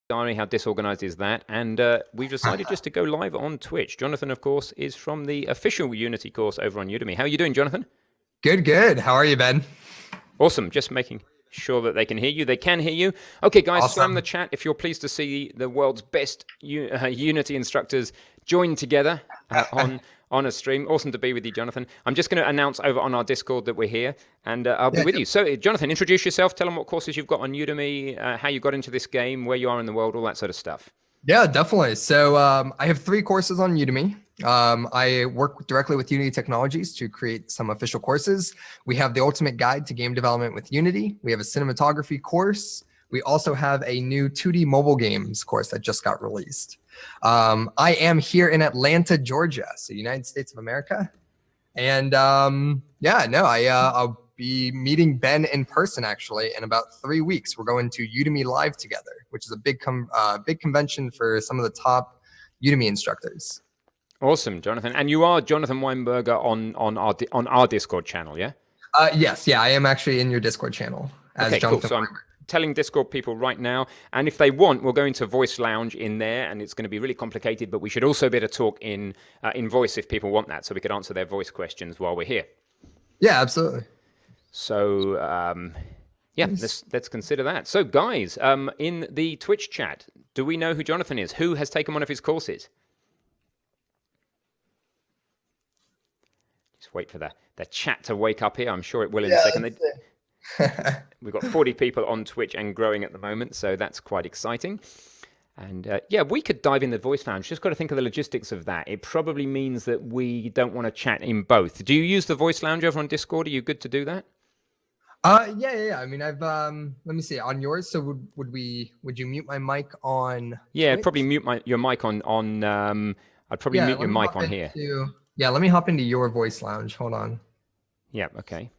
diary. How disorganized is that? And we've decided just to go live on Twitch. Jonathan, of course, is from the official Unity course over on Udemy. How are you doing, Jonathan? Good, good. How are you, Ben? Awesome. Just making sure that they can hear you. They can hear you. Okay, guys, Awesome. slam the chat if you're pleased to see the world's best Unity instructors join together on a stream. Awesome to be with you, Jonathan. I'm just going to announce over on our Discord that we're here, and I'll be with you. So, Jonathan, introduce yourself. Tell them what courses you've got on Udemy, how you got into this game, where you are in the world, all that sort of stuff. Yeah, definitely. So I have 3 courses on Udemy. I work directly with Unity Technologies to create some official courses. We have the Ultimate Guide to Game Development with Unity. We have a cinematography course. We also have a new 2D mobile games course that just got released. I am here in Atlanta, Georgia, so United States of America. And I'll be meeting Ben in person actually in about 3 weeks. We're going to Udemy Live together, which is a big convention for some of the top Udemy instructors. Awesome, Jonathan. And you are Jonathan Weinberger on our Discord channel, yeah? Yes, yeah, I am actually in your Discord channel as okay, Jonathan cool. So I'm telling Discord people right now, and if they want, we'll go into Voice Lounge in there, and it's going to be really complicated, but we should also be able to talk in voice if people want that, so we could answer their voice questions while we're here. Yeah, absolutely. So, let's consider that. So, guys, in the Twitch chat, do we know who Jonathan is? Who has taken one of his courses? Just wait for the chat to wake up here. I'm sure it will in a second. We've got 40 people on Twitch and growing at the moment, so that's quite exciting. And we could dive in the Voice Lounge. Just got to think of the logistics of that. It probably means that we don't want to chat in both. Do you use the Voice Lounge over on Discord? Are you good to do that? Yeah. I mean, I've let me see on yours. So would you mute my mic on? Yeah, Twitch? probably mute your mic on. I'd probably mute your mic on here. Let me hop into your Voice Lounge. Hold on. Yeah. Okay.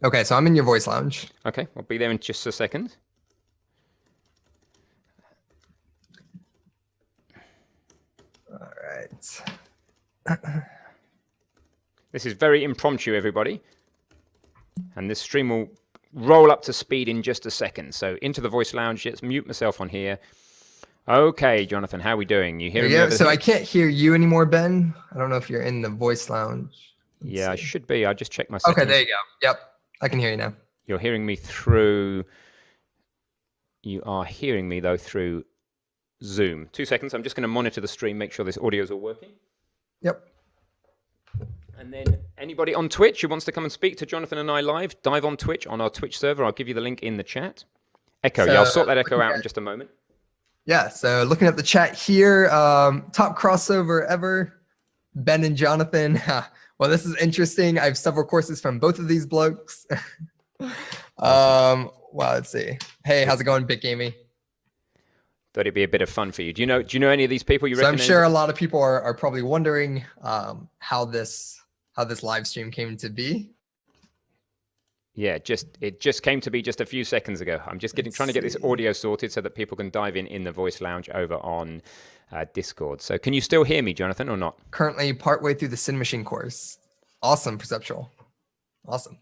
Okay, so I'm in your Voice Lounge. Okay, I'll be there in just a second. All right. This is very impromptu, everybody. And this stream will roll up to speed in just a second. So into the Voice Lounge, let's mute myself on here. Okay, Jonathan, how are we doing? You hearing me? Yeah, so I can't hear you anymore, Ben. I don't know if you're in the Voice Lounge. I should be. I just checked my settings. Okay, there you go. Yep, I can hear you now. You're hearing me through... You are hearing me, though, through Zoom. 2 seconds. I'm just going to monitor the stream, make sure this audio is all working. Yep. And then anybody on Twitch who wants to come and speak to Jonathan and I live, dive on Twitch, on our Twitch server. I'll give you the link in the chat. Echo. I'll sort that echo out in just a moment. Yeah, so looking at the chat here, top crossover ever, Ben and Jonathan. Well, this is interesting. I have several courses from both of these blokes. Wow, let's see. Hey, how's it going, Big Gamey? Thought it'd be a bit of fun for you. Do you know any of these people you recognize? So I'm sure a lot of people are probably wondering how this live stream came to be. Yeah, it just came to be just a few seconds ago. I'm just trying to get this audio sorted so that people can dive in the Voice Lounge over on Discord. So can you still hear me, Jonathan, or not? Currently partway through the Sin Machine course. Awesome, Perceptual. Awesome.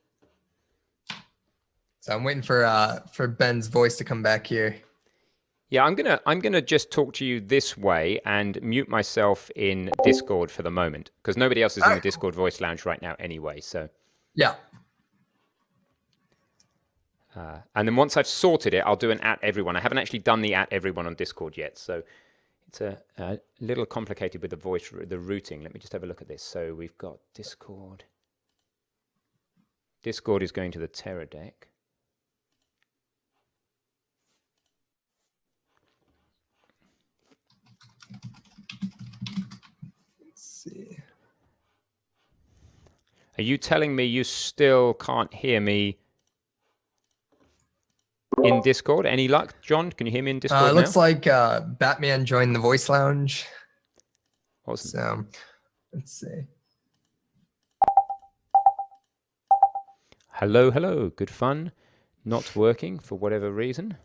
So I'm waiting for Ben's voice to come back here. Yeah, I'm gonna just talk to you this way and mute myself in Discord for the moment because nobody else is in the Discord Voice Lounge right now anyway. So yeah. And then once I've sorted it, I'll do an @everyone. I haven't actually done the @everyone on Discord yet, so it's a little complicated with the routing. Let me just have a look at this. So we've got Discord. Discord is going to the Terra deck. Let's see. Are you telling me you still can't hear me in Discord? Any luck, John? Can you hear me in Discord now? Looks like Batman joined the Voice Lounge. Awesome. So, let's see. Hello. Good fun. Not working for whatever reason.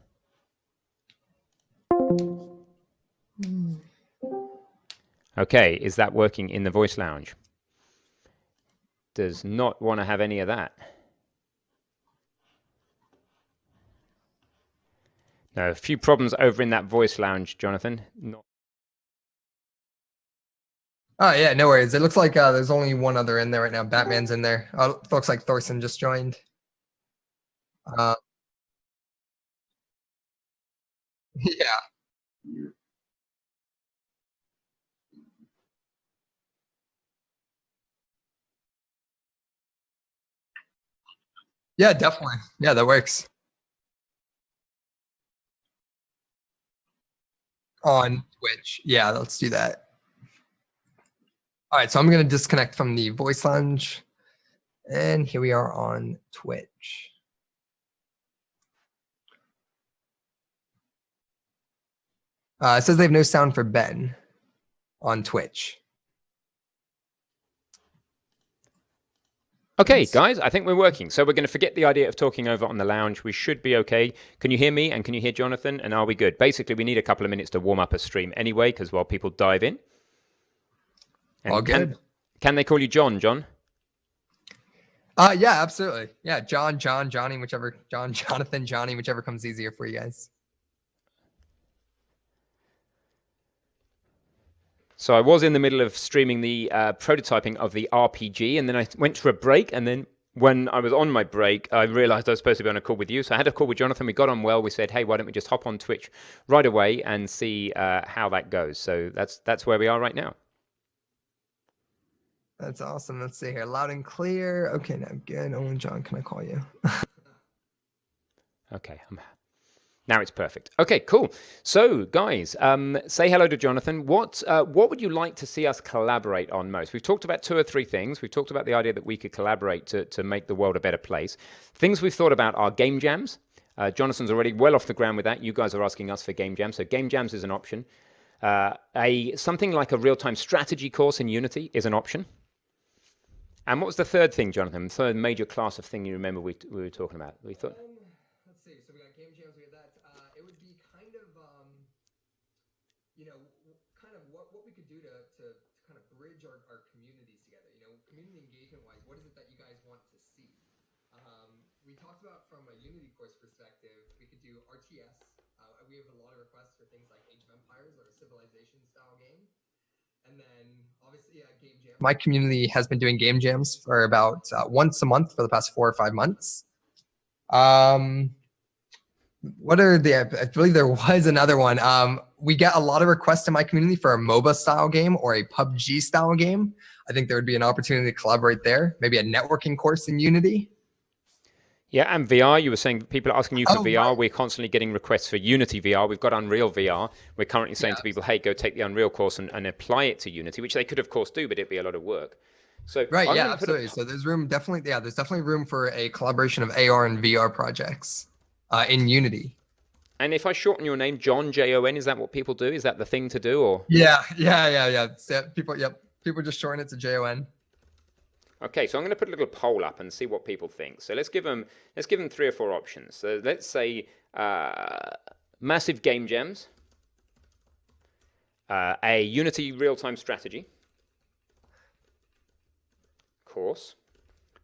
Okay, is that working in the Voice Lounge? Does not want to have any of that. No, a few problems over in that voice lounge, Jonathan. Not. Oh yeah, no worries. It looks like there's only one other in there right now. Batman's in there. It looks like Thorson just joined. Uh, yeah, yeah, definitely. Yeah, that works. On Twitch. Yeah, let's do that. All right, so I'm gonna disconnect from the voice lounge, and here we are on Twitch. It says they have no sound for Ben on Twitch. Okay, guys, I think we're working. So we're going to forget the idea of talking over on the lounge. We should be okay. Can you hear me and can you hear Jonathan? And are we good? Basically, we need a couple of minutes to warm up a stream anyway, because while people dive in. And All good. Can they call you John, John? Yeah, absolutely. Yeah, John, Johnny, whichever, Jonathan, Johnny, whichever comes easier for you guys. So I was in the middle of streaming the prototyping of the RPG, and then I went for a break, and then when I was on my break, I realized I was supposed to be on a call with you. So I had a call with Jonathan. We got on well. We said, hey, why don't we just hop on Twitch right away and see how that goes. So that's where we are right now. That's awesome. Let's see here. Loud and clear. Okay, now good. Only John, can I call you? Okay. Now it's perfect. Okay, cool. So, guys, say hello to Jonathan. What would you like to see us collaborate on most? We've talked about 2 or 3 things. We've talked about the idea that we could collaborate to make the world a better place. Things we've thought about are game jams. Jonathan's already well off the ground with that. You guys are asking us for game jams. So game jams is an option. Something like a real-time strategy course in Unity is an option. And what was the third thing, Jonathan? The third major class of thing you remember we were talking about? We thought. Let's see. So we got game jams. We got that. It would be kind of, kind of what we could do to kind of bridge our communities together. Community engagement wise, what is it that you guys want to see? We talked about from a Unity course perspective, we could do RTS. We have a lot of requests for things like Age of Empires or a Civilization style game. And then obviously game jams. My community has been doing game jams for about once a month for the past 4 or 5 months. What are I believe there was another one. We get a lot of requests in my community for a MOBA style game or a PUBG style game. I think there would be an opportunity to collaborate there. Maybe a networking course in Unity. Yeah, and VR, you were saying people are asking you for VR. Right. We're constantly getting requests for Unity VR. We've got Unreal VR. We're currently saying to people, hey, go take the Unreal course and apply it to Unity, which they could, of course, do, but it'd be a lot of work. So right, yeah, absolutely. So there's room, definitely, there's definitely room for a collaboration of AR and VR projects in Unity. And if I shorten your name, John, Jon, is that what people do? Is that the thing to do, or? Yeah. People just shorten it to JON. Okay, so I'm going to put a little poll up and see what people think. So let's give them 3 or 4 options. So let's say massive game jams, a Unity real-time strategy course.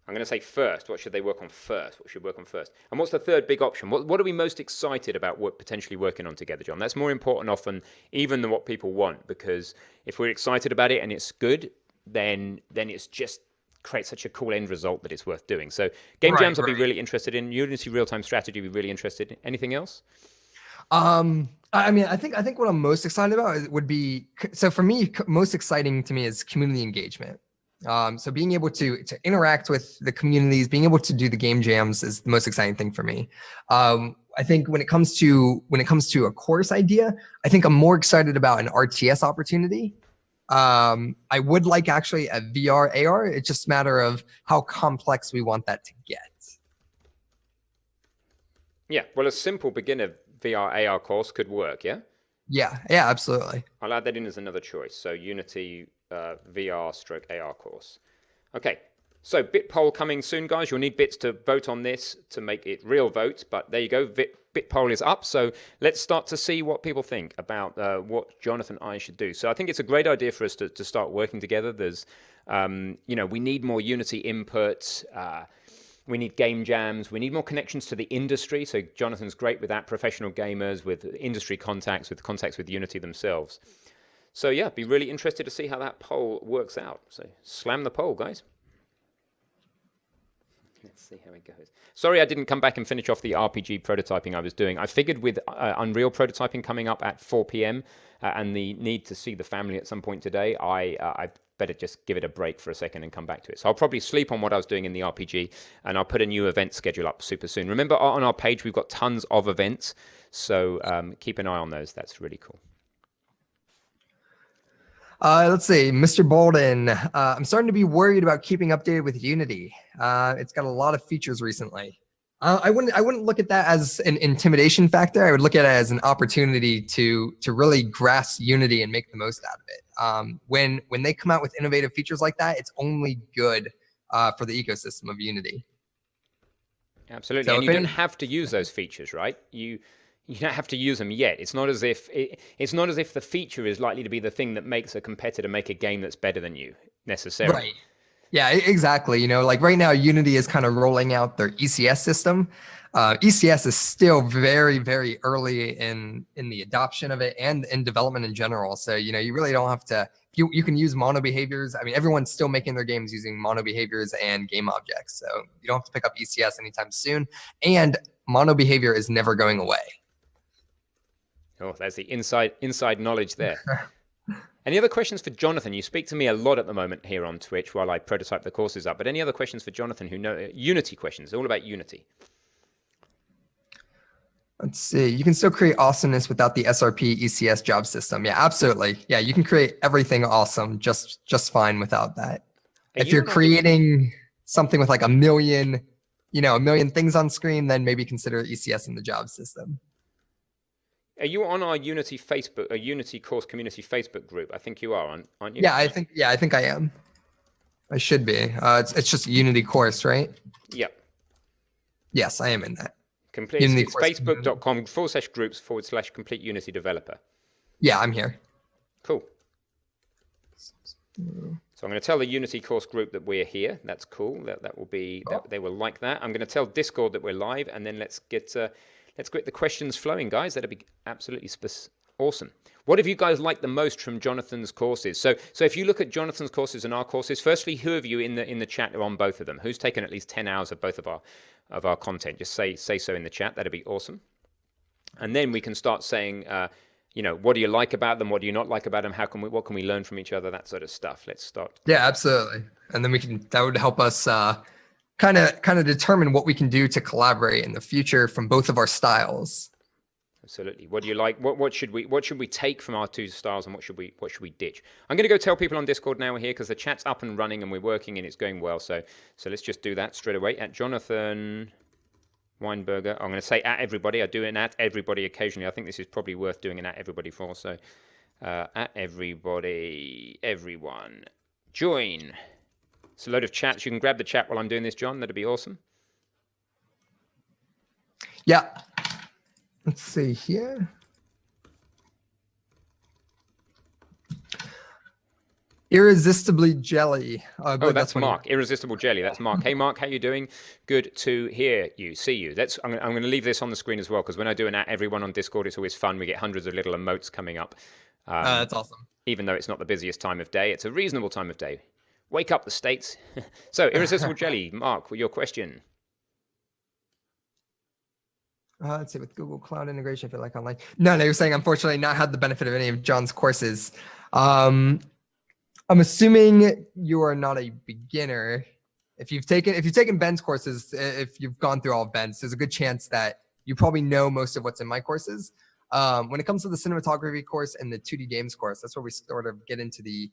I'm going to say first. What should they work on first? What should work on first? And what's the third big option? What are we most excited about potentially working on together, John? That's more important often even than what people want, because if we're excited about it and it's good, then it's just creates such a cool end result that it's worth doing. So game jams I'll be really interested in. Unity real-time strategy I'll be really interested in. Anything else? I mean, I think what I'm most excited about would be, so for me, most exciting to me is community engagement. So being able to interact with the communities, being able to do the game jams is the most exciting thing for me. I think when it comes to a course idea, I think I'm more excited about an RTS opportunity. I would like actually a VR AR. It's just a matter of how complex we want that to get. Yeah, well, a simple beginner VR AR course could work, yeah? Yeah, absolutely. I'll add that in as another choice. So Unity VR/AR course. Okay, so bit poll coming soon, guys. You'll need bits to vote on this to make it real vote, but there you go. Bit poll is up. So let's start to see what people think about what Jonathan and I should do. So I think it's a great idea for us to start working together. There's, we need more Unity input. We need game jams. We need more connections to the industry. So Jonathan's great with that, professional gamers, with industry contacts with Unity themselves. So yeah, be really interested to see how that poll works out. So slam the poll, guys. Let's see how it goes. Sorry I didn't come back and finish off the RPG prototyping I was doing. I figured with Unreal prototyping coming up at 4 p.m. And the need to see the family at some point today, I better just give it a break for a second and come back to it. So I'll probably sleep on what I was doing in the RPG, and I'll put a new event schedule up super soon. Remember, on our page, we've got tons of events, so keep an eye on those. That's really cool. Let's see, Mr. Bolden. I'm starting to be worried about keeping updated with Unity. It's got a lot of features recently. I wouldn't look at that as an intimidation factor. I would look at it as an opportunity to really grasp Unity and make the most out of it. When they come out with innovative features like that, it's only good for the ecosystem of Unity. Absolutely, so and you don't have to use those features, right? You don't have to use them yet. It's not as if the feature is likely to be the thing that makes a competitor make a game that's better than you necessarily. Right. Yeah, exactly. Like right now, Unity is kind of rolling out their ECS system. ECS is still very, very early in the adoption of it and in development in general. So, you really don't have to, you can use mono behaviors. I mean, everyone's still making their games using mono behaviors and game objects. So you don't have to pick up ECS anytime soon. And mono behavior is never going away. Oh, there's the inside knowledge there. Any other questions for Jonathan? You speak to me a lot at the moment here on Twitch while I prototype the courses up. But any other questions for Jonathan who know Unity questions? All about Unity. Let's see. You can still create awesomeness without the SRP ECS job system. Yeah, absolutely. Yeah, you can create everything awesome just fine without that. If you're creating something with like a million things on screen, then maybe consider ECS in the job system. Are you on our Unity Facebook, a Unity course community Facebook group? I think you are, aren't you? Yeah, I think I am. I should be. It's just a Unity course, right? Yep. Yes, I am in that. Complete. It's facebook.com/groups/complete Unity developer. Yeah, I'm here. Cool. So I'm going to tell the Unity course group that we're here. That's cool. That will be. Cool. They will like that. I'm going to tell Discord that we're live, and then let's get the questions flowing, guys. That'd be absolutely awesome. What have you guys liked the most from Jonathan's courses? So if you look at Jonathan's courses and our courses, firstly, who of you in the chat are on both of them? Who's taken at least 10 hours of both of our content? Just say so in the chat. That'd be awesome. And then we can start saying, what do you like about them? What do you not like about them? What can we learn from each other? That sort of stuff. Let's start. Yeah, absolutely. And then that would help us kind of determine what we can do to collaborate in the future from both of our styles. Absolutely. What do you like? What should we take from our two styles, and what should we ditch? I'm going to go tell people on Discord now we're here because the chat's up and running and we're working and it's going well. So let's just do that straight away. At Jonathan Weinberger, I'm going to say at everybody. I do an at everybody occasionally. I think this is probably worth doing an at everybody for. So at everybody, everyone, join. It's a load of chats. You can grab the chat while I'm doing this, John. That'd be awesome. Yeah. Let's see here. Irresistibly Jelly. That's Mark. Irresistible Jelly. That's Mark. Hey, Mark, how you doing? Good to hear you, see you. I'm going to leave this on the screen as well because when I do an at everyone on Discord, it's always fun. We get hundreds of little emotes coming up. That's awesome. Even though it's not the busiest time of day, it's a reasonable time of day. Wake up the States. So, Irresistible Jelly, Mark, your question. Let's see, with Google Cloud integration, I feel like online. No, you're saying, unfortunately, not had the benefit of any of John's courses. I'm assuming you are not a beginner. If you've taken Ben's courses, if you've gone through all of Ben's, there's a good chance that you probably know most of what's in my courses. When it comes to the cinematography course and the 2D games course, that's where we sort of get into the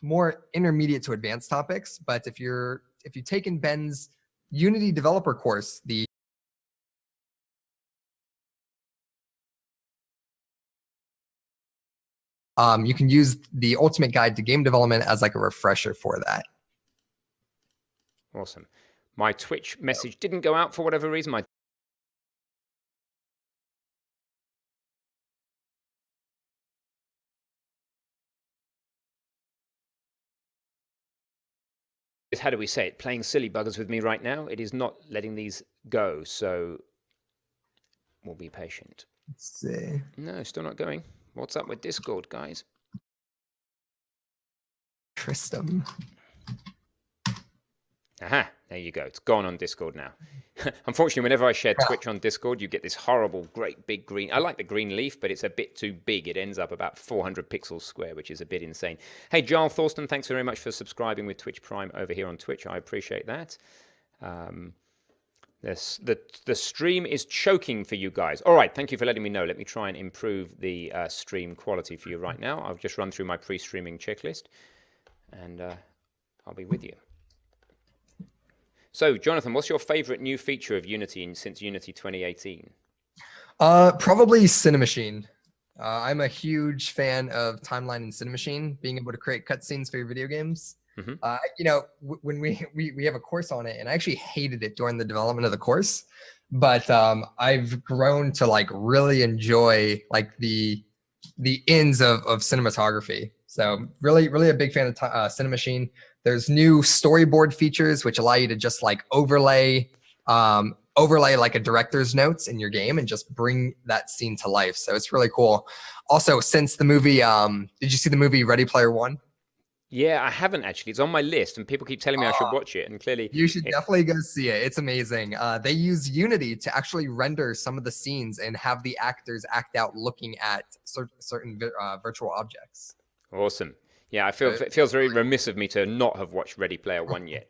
more intermediate to advanced topics. But if you've taken Ben's Unity developer course, you can use the Ultimate Guide to Game Development as like a refresher for that. Awesome. My Twitch message didn't go out for whatever reason. My how do we say it, playing silly buggers with me right now. It is not letting these go, so we'll be patient. Let's see. No, still not going. What's up with Discord, guys? Tristem. Aha, there you go. It's gone on Discord now. Unfortunately, whenever I share Twitch on Discord, you get this horrible, great big green. I like the green leaf, but it's a bit too big. It ends up about 400 pixels square, which is a bit insane. Hey, Jarl Thorsten, thanks very much for subscribing with Twitch Prime over here on Twitch. I appreciate that. The stream is choking for you guys. All right, thank you for letting me know. Let me try and improve the stream quality for you right now. I'll just run through my pre-streaming checklist, and I'll be with you. So, Jonathan, what's your favorite new feature of Unity since Unity 2018? Probably Cinemachine. I'm a huge fan of timeline in Cinemachine, being able to create cutscenes for your video games. When we have a course on it, and I actually hated it during the development of the course, but I've grown to like really enjoy like the ins of cinematography. So really a big fan of Cinemachine. There's new storyboard features which allow you to just like overlay like a director's notes in your game and just bring that scene to life. So it's really cool. Also, since the movie, did you see the movie Ready Player One? Yeah, I haven't actually. It's on my list, and people keep telling me I should watch it. And clearly, you should definitely go see it. It's amazing. They use Unity to actually render some of the scenes and have the actors act out looking at certain virtual objects. Awesome. Yeah, it feels very remiss of me to not have watched Ready Player One yet,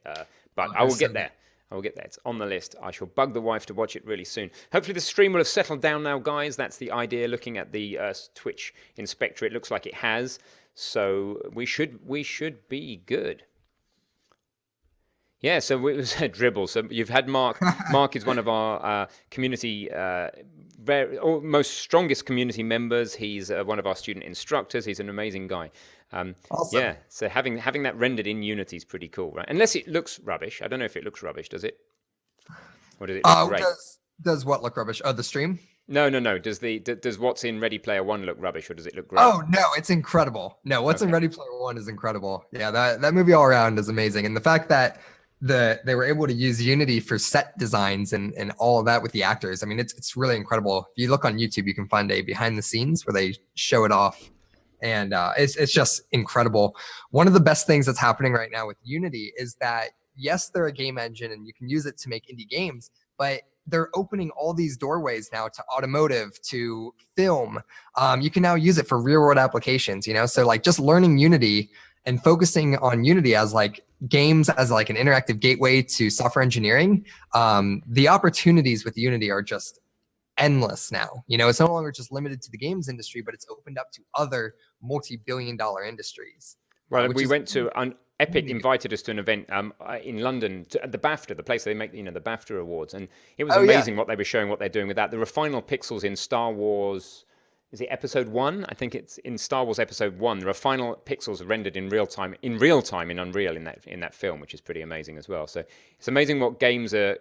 but I will get there. I will get there. It's on the list. I shall bug the wife to watch it really soon. Hopefully the stream will have settled down now, guys. That's the idea. Looking at the Twitch Inspector, it looks like it has. So we should be good. Yeah, so it was a dribble. So you've had Mark. Mark is one of our community, most strongest community members. He's one of our student instructors. He's an amazing guy. Awesome. Yeah, so having that rendered in Unity is pretty cool, right? Unless it looks rubbish. I don't know if it looks rubbish, does it? Or does it look great? Does what look rubbish? Oh, the stream? No. Does what's in Ready Player One look rubbish, or does it look great? Oh no, it's incredible. No, what's in Ready Player One is incredible. Yeah, that movie all around is amazing, and the fact that they were able to use Unity for set designs and all of that with the actors. I mean, it's really incredible. If you look on YouTube, you can find a behind the scenes where they show it off. And it's just incredible. One of the best things that's happening right now with Unity is that, yes, they're a game engine and you can use it to make indie games, but they're opening all these doorways now to automotive, to film. You can now use it for real world applications, So like just learning Unity and focusing on Unity as like games as like an interactive gateway to software engineering, the opportunities with Unity are just endless now. It's no longer just limited to the games industry, but it's opened up to other multi-billion-dollar industries. Well, we went to Epic invited us to an event in London at the BAFTA, the place they make the BAFTA awards, and it was amazing what they were showing, what they're doing with that. There were final pixels in Star Wars. Is it Episode 1? I think it's in Star Wars Episode 1. There are final pixels rendered in real time in Unreal in that film, which is pretty amazing as well. So it's amazing what games are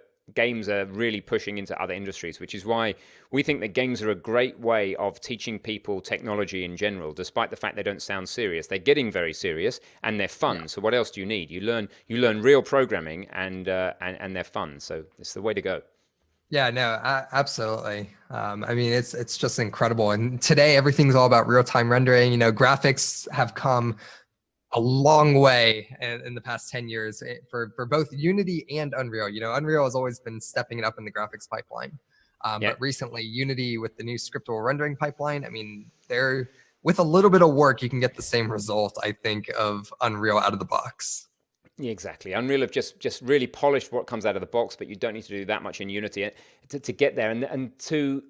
really pushing into other industries, which is why we think that games are a great way of teaching people technology in general, despite the fact they don't sound serious. They're getting very serious and they're fun. Yeah. So what else do you need? You learn real programming and they're fun. So it's the way to go. Yeah, no, absolutely. I mean, it's just incredible. And today everything's all about real-time rendering. Graphics have come a long way in the past 10 years for both Unity and Unreal. Unreal has always been stepping it up in the graphics pipeline. But recently, Unity with the new scriptable rendering pipeline, I mean, with a little bit of work, you can get the same result, I think, of Unreal out of the box. Yeah, exactly. Unreal have just really polished what comes out of the box, but you don't need to do that much in Unity to get there and to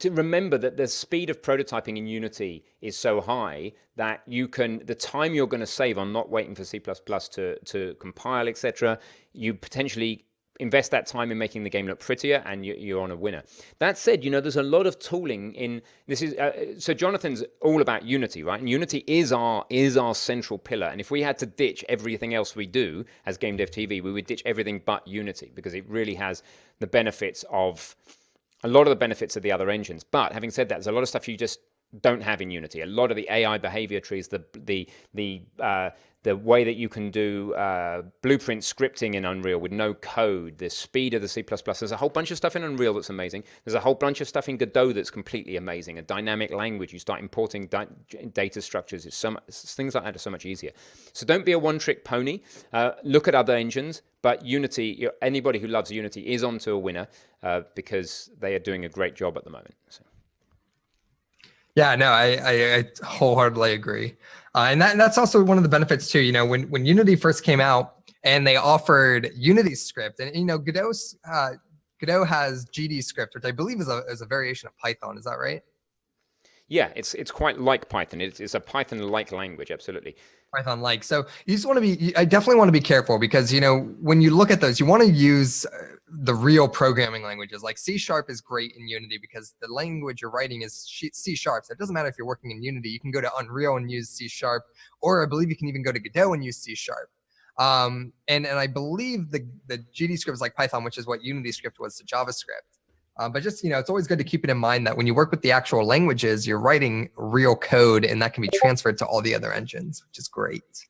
remember that the speed of prototyping in Unity is so high that the time you're going to save on not waiting for C++ to compile, etc., you potentially invest that time in making the game look prettier, and you're on a winner. That said, there's a lot of tooling in this. So Jonathan's all about Unity, right? And Unity is our central pillar. And if we had to ditch everything else we do as GameDev.tv, we would ditch everything but Unity, because it really has the benefits of a lot of the benefits of the other engines. But having said that, there's a lot of stuff you just don't have in Unity. A lot of the AI behavior trees, the the way that you can do blueprint scripting in Unreal with no code, the speed of the C++. There's a whole bunch of stuff in Unreal that's amazing. There's a whole bunch of stuff in Godot that's completely amazing. A dynamic language, you start importing data structures. Things like that are so much easier. So don't be a one-trick pony. Look at other engines, but Unity, anybody who loves Unity is onto a winner because they are doing a great job at the moment. So. Yeah, no, I wholeheartedly agree. And that's also one of the benefits too. When Unity first came out and they offered Unity script, and Godot has GD script, which I believe is a variation of Python. Is that right? Yeah, it's quite like Python. It's a Python-like language, absolutely. Python-like. So you just want to be, I definitely want to be careful because, when you look at those, you want to use the real programming languages. Like C# is great in Unity because the language you're writing is C#. So it doesn't matter if you're working in Unity. You can go to Unreal and use C#, or I believe you can even go to Godot and use C#. And I believe the GD script is like Python, which is what Unity script was to JavaScript. But just, it's always good to keep it in mind that when you work with the actual languages, you're writing real code and that can be transferred to all the other engines, which is great.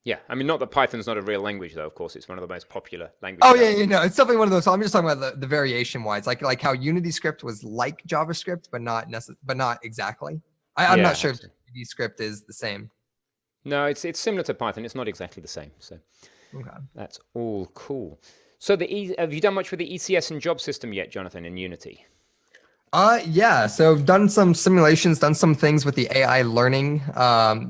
Yeah, I mean, not that Python's not a real language, though. Of course, it's one of the most popular languages. Oh, yeah, it's definitely one of those. So I'm just talking about the variation-wise, like how Unity script was like JavaScript, but not exactly. I'm not sure if GD script is the same. No, it's similar to Python. It's not exactly the same. So That's all cool. So have you done much with the ECS and job system yet, Jonathan, in Unity? Yeah. So I've done some simulations, done some things with the AI learning,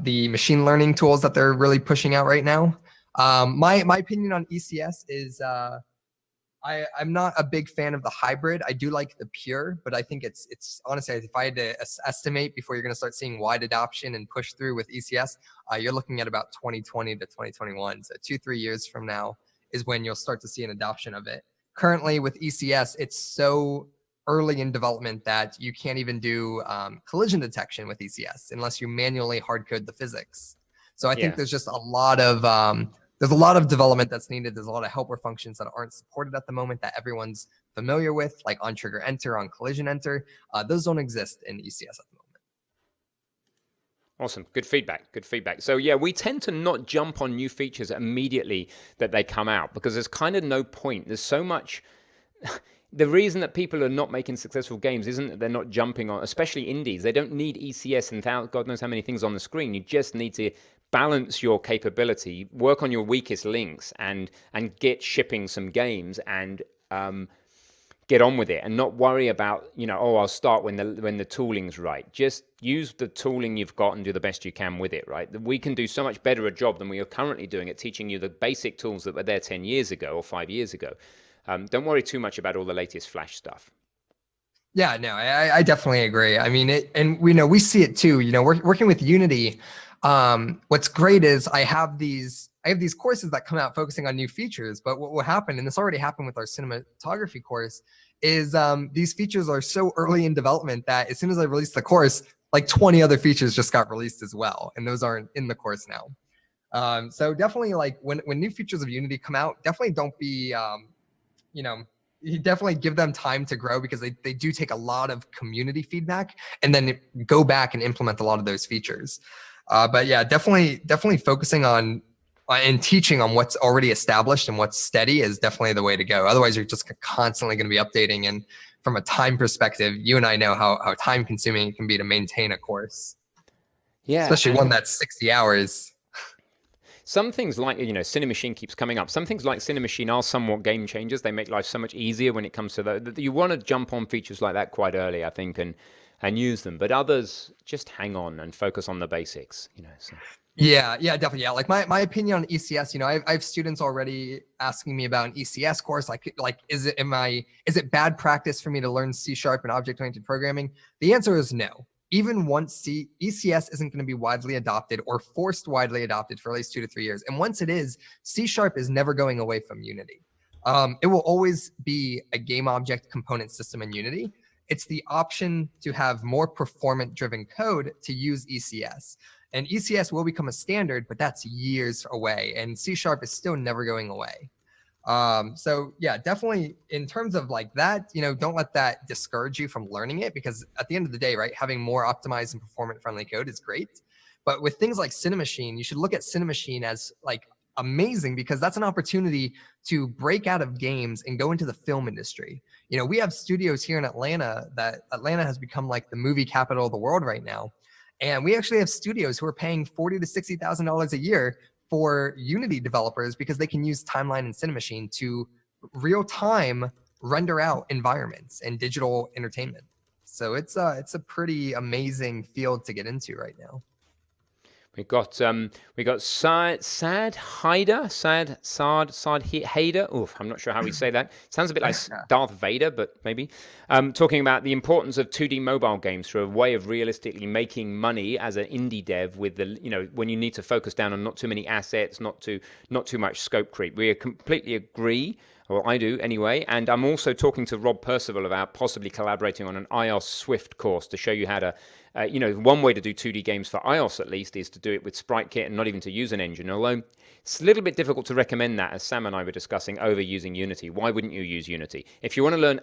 the machine learning tools that they're really pushing out right now. My opinion on ECS is I'm not a big fan of the hybrid. I do like the pure, but I think it's honestly, if I had to estimate before you're going to start seeing wide adoption and push through with ECS, you're looking at about 2020 to 2021. So 2-3 years from now is when you'll start to see an adoption of it. Currently with ECS, it's so early in development that you can't even do collision detection with ECS unless you manually hard code the physics. So I think there's just a lot of development that's needed. There's a lot of helper functions that aren't supported at the moment that everyone's familiar with, like on trigger enter, on collision enter. Those don't exist in ECS at the moment. Awesome. Good feedback. Good feedback. So yeah, we tend to not jump on new features immediately that they come out because there's kind of no point. There's so much. The reason that people are not making successful games isn't that they're not jumping on, especially indies. They don't need ECS and God knows how many things on the screen. You just need to balance your capability, work on your weakest links, and get shipping some games and get on with it, and not worry about I'll start when the tooling's right. Just use the tooling you've got and do the best you can with it. Right? We can do so much better a job than we are currently doing at teaching you the basic tools that were there 10 years ago or 5 years ago. Don't worry too much about all the latest Flash stuff. Yeah, no, I definitely agree. I mean, and we see it too. Working with Unity, what's great is I have these courses that come out focusing on new features. But what will happen, and this already happened with our cinematography course, is these features are so early in development that as soon as I release the course, like 20 other features just got released as well, and those aren't in the course now. So definitely, like when new features of Unity come out, definitely don't be you definitely give them time to grow because they do take a lot of community feedback and then go back and implement a lot of those features. But yeah, definitely focusing on and teaching on what's already established and what's steady is definitely the way to go. Otherwise, you're just constantly going to be updating. And from a time perspective, you and I know how time consuming it can be to maintain a course. Yeah, especially one that's 60 hours. Some things like, Cinemachine keeps coming up. Some things like Cinemachine are somewhat game changers. They make life so much easier when it comes to that. You want to jump on features like that quite early, I think, and use them. But others, just hang on and focus on the basics, So. Yeah, definitely. Yeah, like my opinion on ECS, I have students already asking me about an ECS course. Like, is it bad practice for me to learn C# and object-oriented programming? The answer is no. Even once ECS isn't going to be widely adopted or forced widely adopted for at least 2 to 3 years. And once it is, C# is never going away from Unity. It will always be a game object component system in Unity. It's the option to have more performance-driven code to use ECS. And ECS will become a standard, but that's years away. And C# is still never going away. So yeah, definitely in terms of like that, don't let that discourage you from learning it, because at the end of the day, right, having more optimized and performance friendly code is great. But with things like Cinemachine, you should look at Cinemachine as like amazing, because that's an opportunity to break out of games and go into the film industry. You know, we have studios here in Atlanta that Atlanta has become like the movie capital of the world right now. And we actually have studios who are paying $40,000 to $60,000 a year for Unity developers, because they can use Timeline and Cinemachine to real time render out environments and digital entertainment. So it's a pretty amazing field to get into right now. We got Saad Haider. Oof, I'm not sure how we say that. Sounds a bit like Darth Vader, but maybe. Talking about the importance of 2D mobile games for a way of realistically making money as an indie dev, with the, you know, when you need to focus down on not too many assets, not too much scope creep. We completely agree. Well, I do anyway. And I'm also talking to Rob Percival about possibly collaborating on an iOS Swift course to show you how to, one way to do 2D games for iOS at least is to do it with SpriteKit and not even to use an engine. Although it's a little bit difficult to recommend that, as Sam and I were discussing, over using Unity. Why wouldn't you use Unity? If you want to learn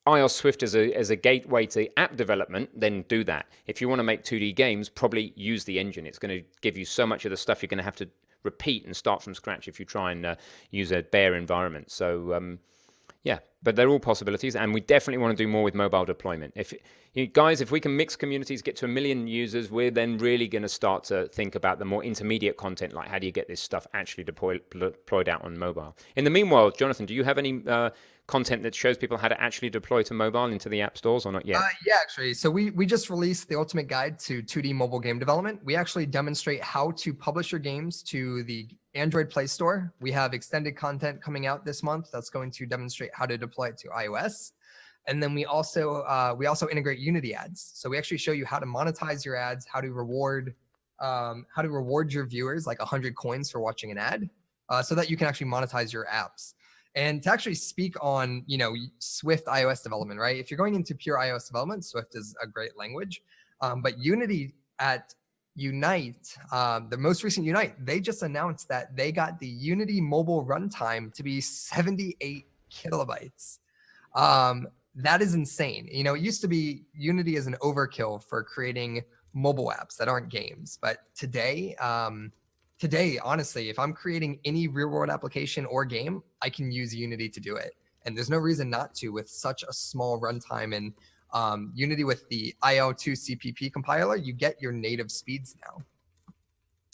iOS Swift as a gateway to app development, then do that. If you want to make 2D games, probably use the engine. It's going to give you so much of the stuff you're going to have to repeat and start from scratch if you try and use a bare environment. So yeah, but they're all possibilities, and we definitely want to do more with mobile deployment. If we can mix communities, get to 1 million users, we're then really going to start to think about the more intermediate content, like how do you get this stuff actually deployed out on mobile. In the meanwhile, Jonathan, do you have any content that shows people how to actually deploy to mobile into the app stores, or not yet? Yeah, actually. So we just released the ultimate guide to 2D mobile game development. We actually demonstrate how to publish your games to the Android Play Store. We have extended content coming out this month that's going to demonstrate how to deploy it to iOS. And then we also integrate Unity ads. So we actually show you how to monetize your ads, how to reward your viewers like 100 coins for watching an ad, so that you can actually monetize your apps. And to actually speak on, Swift iOS development, right? If you're going into pure iOS development, Swift is a great language. But Unity at Unite, the most recent Unite, they just announced that they got the Unity mobile runtime to be 78 kilobytes. That is insane. It used to be Unity is an overkill for creating mobile apps that aren't games. But today, honestly, if I'm creating any real world application or game, I can use Unity to do it. And there's no reason not to with such a small runtime. And Unity with the IL2 CPP compiler, you get your native speeds now.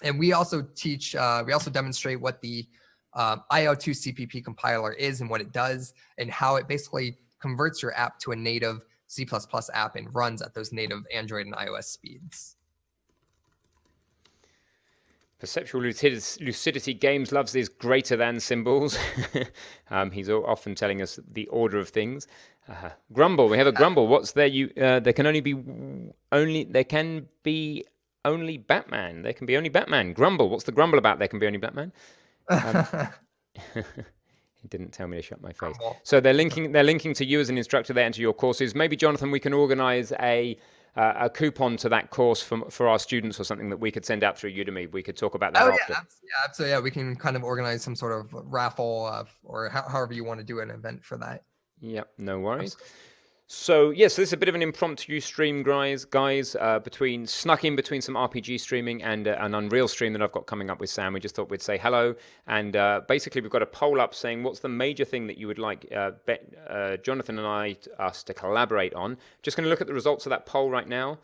And we also demonstrate what the IL2 CPP compiler is and what it does, and how it basically converts your app to a native C++ app and runs at those native Android and iOS speeds. Perceptual Lucidity Games loves these greater than symbols. He's often telling us the order of things. Grumble, we have a grumble. What's there? There can be only Batman. There can be only Batman. Grumble, what's the grumble about? There can be only Batman. He didn't tell me to shut my face. So they're linking to you as an instructor there and to your courses. Maybe, Jonathan, we can organize a coupon to that course for our students, or something that we could send out through Udemy. We could talk about that after. Absolutely. Yeah, we can kind of organize some sort of raffle or however you want to do an event for that. Yep, no worries. Absolutely. So this is a bit of an impromptu stream, guys. Snuck in between some RPG streaming and an Unreal stream that I've got coming up with Sam. We just thought we'd say hello, and basically we've got a poll up saying what's the major thing that you would like Jonathan and us to collaborate on. Just going to look at the results of that poll right now.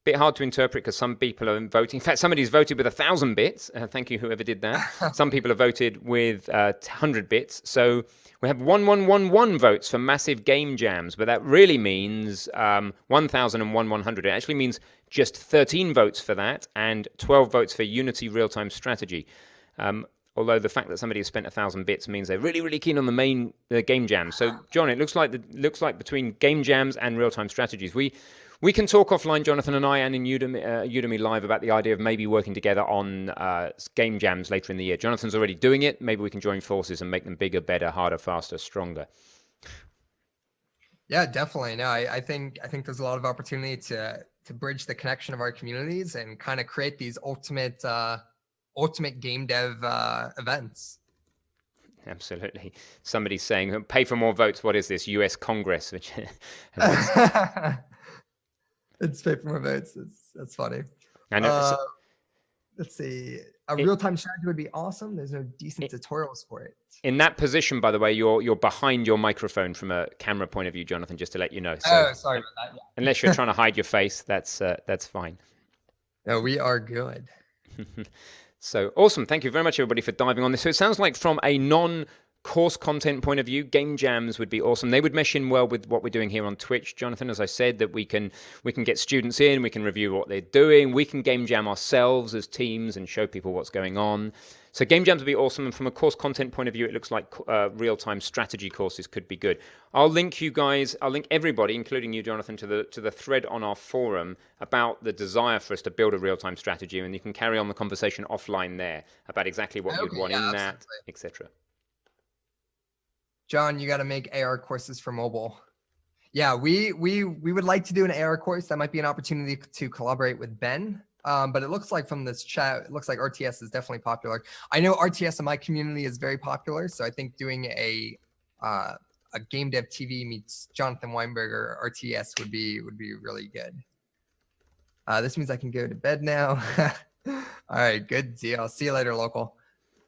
Bit hard to interpret because some people are voting. In fact, somebody's voted with 1,000 bits. Thank you, whoever did that. Some people have voted with 100 bits. So we have 1111 votes for massive game jams, but that really means 1,001 It actually means just 13 votes for that and 12 votes for Unity real-time strategy. Although the fact that somebody has spent 1,000 bits means they're really, really keen on the game jams. So, John, it looks like between game jams and real-time strategies, we can talk offline, Jonathan and I, and in Udemy Live about the idea of maybe working together on game jams later in the year. Jonathan's already doing it. Maybe we can join forces and make them bigger, better, harder, faster, stronger. Yeah, definitely. No, I think there's a lot of opportunity to bridge the connection of our communities and kind of create these ultimate game dev events. Absolutely. Somebody's saying, pay for more votes. What is this? US Congress? Which It's pay for more votes. That's funny. I know. Let's see. A real-time strategy would be awesome. There's no decent tutorials for it. In that position, by the way, you're behind your microphone from a camera point of view, Jonathan, just to let you know. So, sorry about that. Yeah. Unless you're trying to hide your face, that's fine. No, we are good. So awesome. Thank you very much, everybody, for diving on this. So it sounds like from a non-course content point of view, game jams would be awesome. They would mesh in well with what we're doing here on Twitch, Jonathan. As I said, that we can get students in, we can review what they're doing, we can game jam ourselves as teams and show people what's going on. So game jams would be awesome, and from a course content point of view, it looks like real-time strategy courses could be good. I'll link you guys, I'll link everybody, including you, Jonathan, to the thread on our forum about the desire for us to build a real-time strategy, and you can carry on the conversation offline there about exactly what you'd want in that, etc. John, you got to make AR courses for mobile. Yeah, we would like to do an AR course. That might be an opportunity to collaborate with Ben. But it looks like from this chat, it looks like RTS is definitely popular. I know RTS in my community is very popular, so I think doing a GameDev.tv meets Jonathan Weinberger RTS would be really good. This means I can go to bed now. All right, good deal. See you later, local.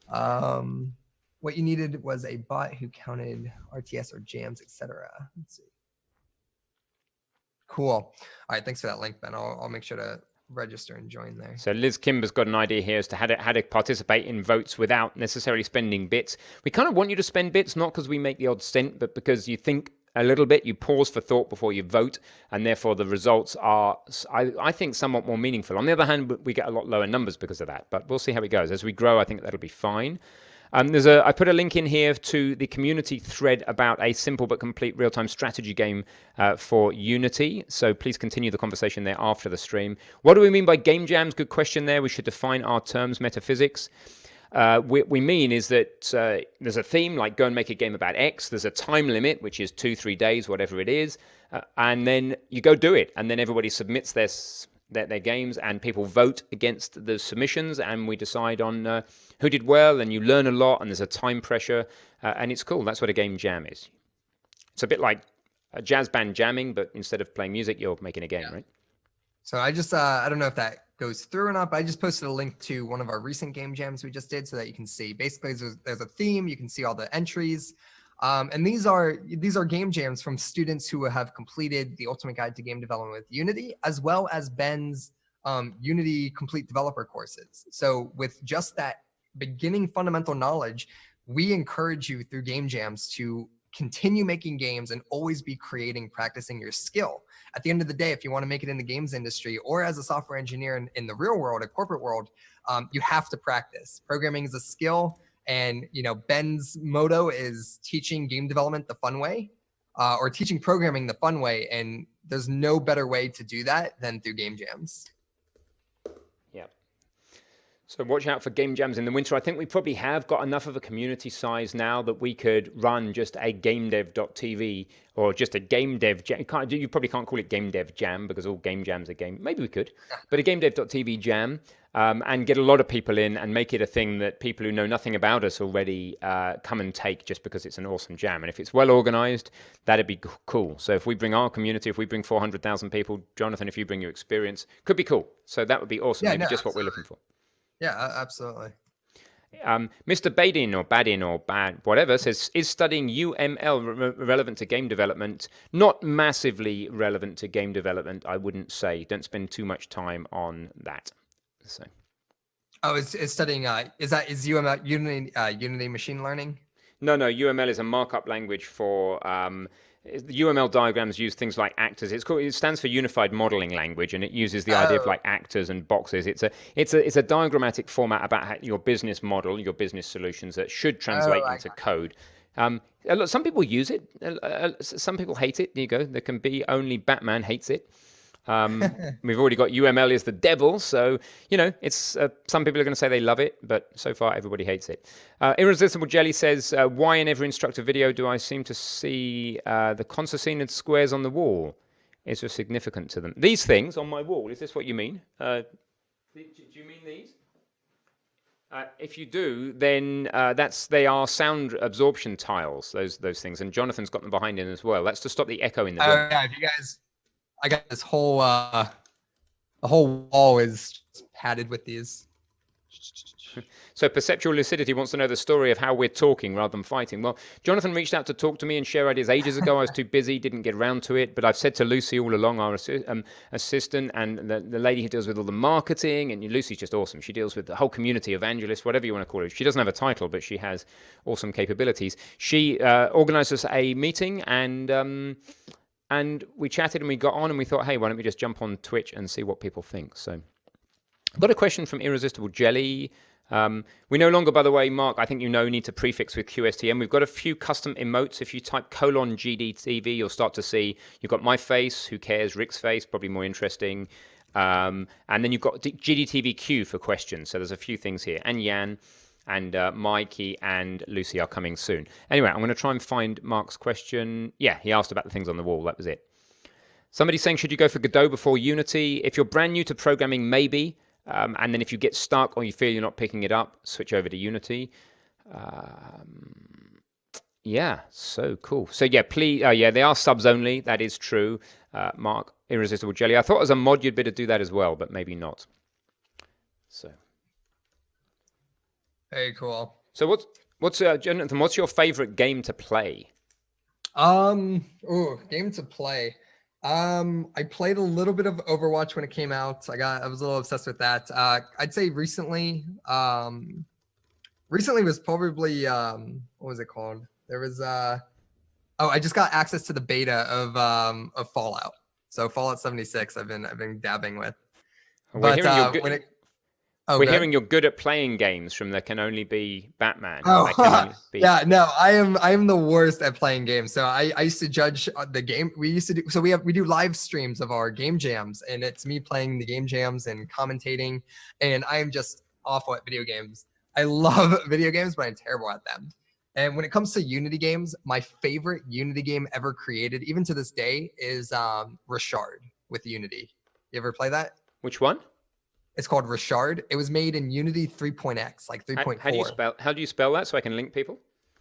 What you needed was a bot who counted RTS or jams, etc. Let's see. Cool. All right, thanks for that link, Ben. I'll make sure to register and join there. So Liz Kimber's got an idea here as to how to participate in votes without necessarily spending bits. We kind of want you to spend bits, not because we make the odd cent, but because you think a little bit, you pause for thought before you vote, and therefore the results are, I think, somewhat more meaningful. On the other hand, we get a lot lower numbers because of that, but we'll see how it goes. As we grow, I think that'll be fine. I put a link in here to the community thread about a simple but complete real-time strategy game for Unity. So please continue the conversation there after the stream. What do we mean by game jams? Good question there. We should define our terms, metaphysics. We mean is that there's a theme, like go and make a game about X. There's a time limit, which is 2-3 days, whatever it is. And then you go do it. And then everybody submits their games, and people vote against the submissions, and we decide on who did well, and you learn a lot, and there's a time pressure, and it's cool. That's what a game jam is. It's a bit like a jazz band jamming, but instead of playing music, you're making a game, right? So I just, I don't know if that goes through or not, but I just posted a link to one of our recent game jams we just did so that you can see. Basically, there's a theme. You can see all the entries. And these are game jams from students who have completed the Ultimate Guide to Game Development with Unity, as well as Ben's Unity Complete Developer courses. So with just that beginning fundamental knowledge, we encourage you through game jams to continue making games and always be creating, practicing your skill. At the end of the day, if you want to make it in the games industry or as a software engineer in the real world, a corporate world, you have to practice. Programming is a skill. And, you know, Ben's motto is teaching game development the fun way, or teaching programming the fun way. And there's no better way to do that than through game jams. Yeah. So watch out for game jams in the winter. I think we probably have got enough of a community size now that we could run just a GameDev.tv or just a GameDev jam. You probably can't call it GameDev jam because all game jams are game. Maybe we could, but a GameDev.tv jam. And get a lot of people in and make it a thing that people who know nothing about us already come and take just because it's an awesome jam. And if it's well organized, that'd be cool. So if we bring our community, if we bring 400,000 people, Jonathan, if you bring your experience, could be cool. So that would be awesome. Yeah, Maybe just absolutely. what we're looking for. Yeah, absolutely. Mr. Badin or Bad, whatever, says, is studying UML relevant to game development? Not massively relevant to game development, I wouldn't say. Don't spend too much time on that. So. Oh, it's studying. Is UML Unity machine learning? No. UML is a markup language for the UML diagrams use things like actors. It stands for Unified Modeling Language, and it uses the idea of like actors and boxes. It's a diagrammatic format about how your business model, your business solutions that should translate into code. Some people use it. Some people hate it. There you go. There can be only Batman hates it. We've already got UML is the devil, so it's some people are going to say they love it, but so far everybody hates it. Irresistible Jelly says, why in every instructor video do I seem to see the concertina squares on the wall? Is there significant to them? These things on my wall, is this what you mean? Do you mean these? If you do, then they are sound absorption tiles, those things, and Jonathan's got them behind him as well. That's to stop the echo in the room. Yeah, if you guys, I got this whole The whole wall is padded with these. So Perceptual Lucidity wants to know the story of how we're talking rather than fighting. Well, Jonathan reached out to talk to me and share ideas ages ago. I was too busy, didn't get around to it. But I've said to Lucy all along, our assistant and the lady who deals with all the marketing, and Lucy's just awesome. She deals with the whole community, evangelist, whatever you want to call it. She doesn't have a title, but she has awesome capabilities. She organized us a meeting, and we chatted and we got on and we thought, hey, why don't we just jump on Twitch and see what people think? So I've got a question from Irresistible Jelly. We no longer, by the way, Mark, I think you know, need to prefix with QSTM. We've got a few custom emotes. If you type :GDTV, you'll start to see you've got my face, who cares, Rick's face, probably more interesting. And then you've got GDTVQ for questions. So there's a few things here. And Jan and Mikey and Lucy are coming soon. Anyway, I'm going to try and find Mark's question. Yeah, he asked about the things on the wall. That was it. Somebody's saying, should you go for Godot before Unity? If you're brand new to programming, maybe. And then if you get stuck or you feel you're not picking it up, switch over to Unity. Yeah, so cool. So yeah, please, yeah, they are subs only. That is true. Mark, Irresistible Jelly. I thought as a mod you'd better do that as well, but maybe not. So. Very cool. So what's Jonathan? What's your favorite game to play? Game to play. I played a little bit of Overwatch when it came out. I was a little obsessed with that. I'd say recently was probably what was it called? There was I just got access to the beta of Fallout. So Fallout 76 I've been dabbing with. We're hearing you're good at playing games from There Can Only Be Batman. Yeah, no, I am the worst at playing games. So I used to judge the game. We do live streams of our game jams, and it's me playing the game jams and commentating, and I am just awful at video games. I love video games, but I'm terrible at them. And when it comes to Unity games, my favorite Unity game ever created, even to this day, is Richard with Unity. You ever play that? Which one? It's called Richard. It was made in Unity 3.x, like 3.4. How do you spell that so I can link people?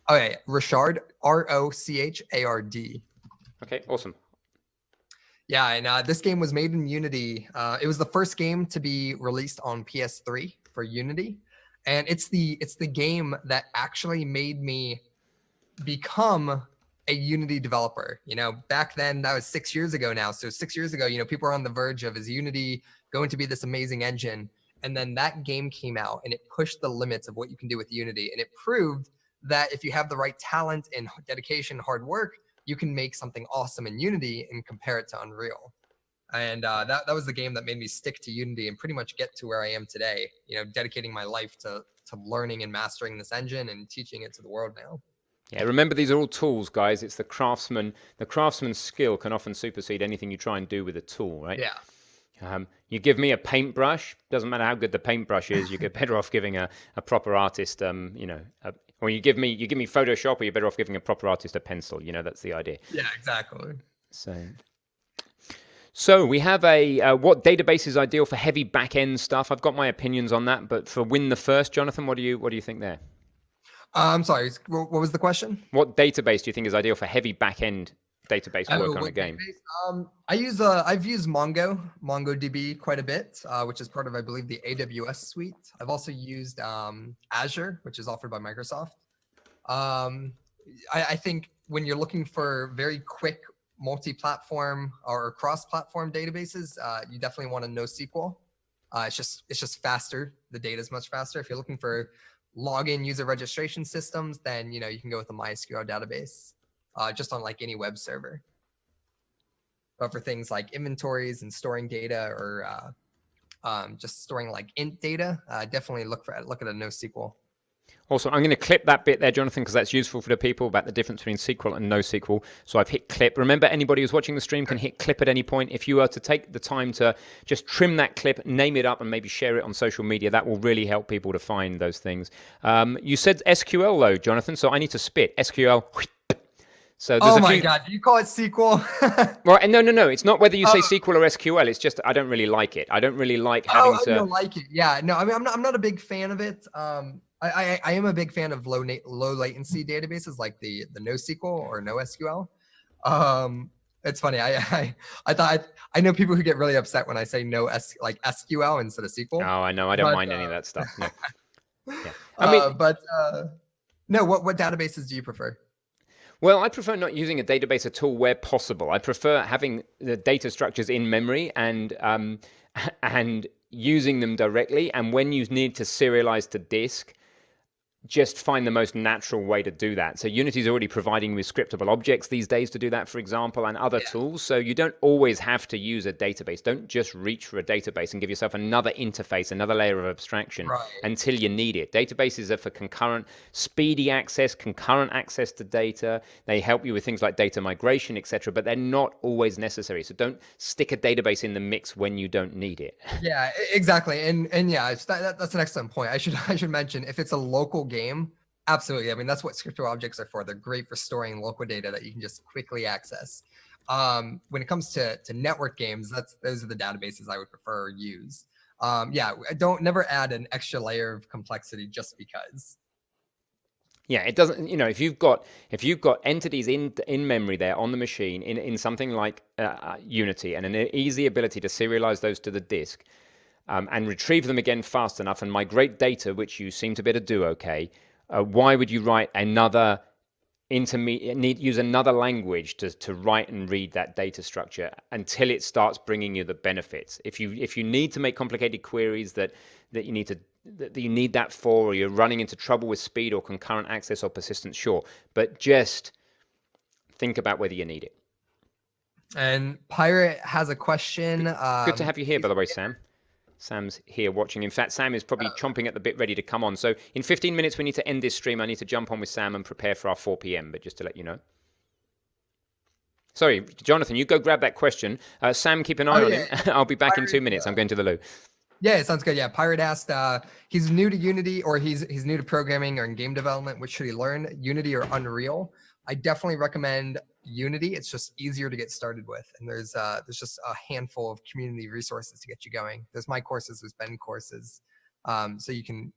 Oh yeah, Richard, ROCHARD. Okay, awesome. Yeah, and this game was made in Unity. It was the first game to be released on PS3 for Unity, and it's the game that actually made me become a Unity developer. You know, back then, that was 6 years ago now. So 6 years ago, people were on the verge of, is Unity going to be this amazing engine? And then that game came out and it pushed the limits of what you can do with Unity. And it proved that if you have the right talent and dedication, hard work, you can make something awesome in Unity and compare it to Unreal. And that was the game that made me stick to Unity and pretty much get to where I am today, dedicating my life to learning and mastering this engine and teaching it to the world now. Yeah, remember, these are all tools, guys. It's the craftsman. The craftsman's skill can often supersede anything you try and do with a tool, right? Yeah. You give me a paintbrush, doesn't matter how good the paintbrush is, you get better off giving a proper artist, or you give me Photoshop, or you're better off giving a proper artist a pencil. That's the idea. Yeah, exactly. So we have what database is ideal for heavy back-end stuff. I've got my opinions on that, but for Win the First, Jonathan, what do you think there? I'm sorry, what was the question? What database do you think is ideal for heavy back-end database work on a game? I've used MongoDB quite a bit, which is part of, I believe, the AWS suite. I've also used Azure, which is offered by Microsoft. I think when you're looking for very quick multi-platform or cross-platform databases, you definitely want a NoSQL. It's just faster. The data is much faster. If you're looking for login user registration systems, then you can go with the MySQL database, just on like any web server. But for things like inventories and storing data, or just storing like int data, definitely look at a NoSQL. Also, I'm going to clip that bit there, Jonathan, because that's useful for the people about the difference between SQL and NoSQL. So I've hit clip. Remember, anybody who's watching the stream can hit clip at any point. If you were to take the time to just trim that clip, name it up, and maybe share it on social media, that will really help people to find those things. You said SQL, though, Jonathan, so I need to spit. SQL. So there's my God, do you call it SQL? Well, no. It's not whether you say SQL or SQL. It's just I don't really like it. I don't really like having to. I don't like it. Yeah, no. I mean, I'm not a big fan of it. I am a big fan of low latency databases like the NoSQL or NoSQL. It's funny. I thought I know people who get really upset when I say no like SQL instead of SQL. Oh, I know. I don't mind any of that stuff. No. Yeah. No. What databases do you prefer? Well, I prefer not using a database at all where possible. I prefer having the data structures in memory and using them directly. And when you need to serialize to disk, just find the most natural way to do that. So Unity is already providing with scriptable objects these days to do that, for example, and other tools. So you don't always have to use a database. Don't just reach for a database and give yourself another interface, another layer of abstraction until you need it. Databases are for concurrent, speedy access, concurrent access to data. They help you with things like data migration, etc., but they're not always necessary. So don't stick a database in the mix when you don't need it. Yeah, exactly. And yeah, that's an excellent point. I should mention, if it's a local game, absolutely. I mean, that's what scriptable objects are for. They're great for storing local data that you can just quickly access. When it comes to network games, those are the databases I would prefer or use. Yeah, never add an extra layer of complexity just because. Yeah, it doesn't. If you've got entities in memory there on the machine in something like Unity, and an easy ability to serialize those to the disk, and retrieve them again fast enough and migrate data, which you seem to be able to do okay, why would you write another use another language to write and read that data structure until it starts bringing you the benefits? If you need to make complicated queries that you need that for, or you're running into trouble with speed or concurrent access or persistence, sure, but just think about whether you need it. And Pirate has a question. Good to have you here, by the way, Sam. Sam's here watching. In fact, Sam is probably chomping at the bit, ready to come on. So in 15 minutes, we need to end this stream. I need to jump on with Sam and prepare for our 4 p.m., but just to let you know. Sorry, Jonathan, you go grab that question. Sam, keep an eye on him. I'll be back in 2 minutes. I'm going to the loo. Yeah, it sounds good. Yeah, Pirate asked, he's new to Unity, or he's new to programming or in game development. Which should he learn, Unity or Unreal? I definitely recommend Unity. It's just easier to get started with, and there's just a handful of community resources to get you going. There's my courses, there's Ben courses, so you can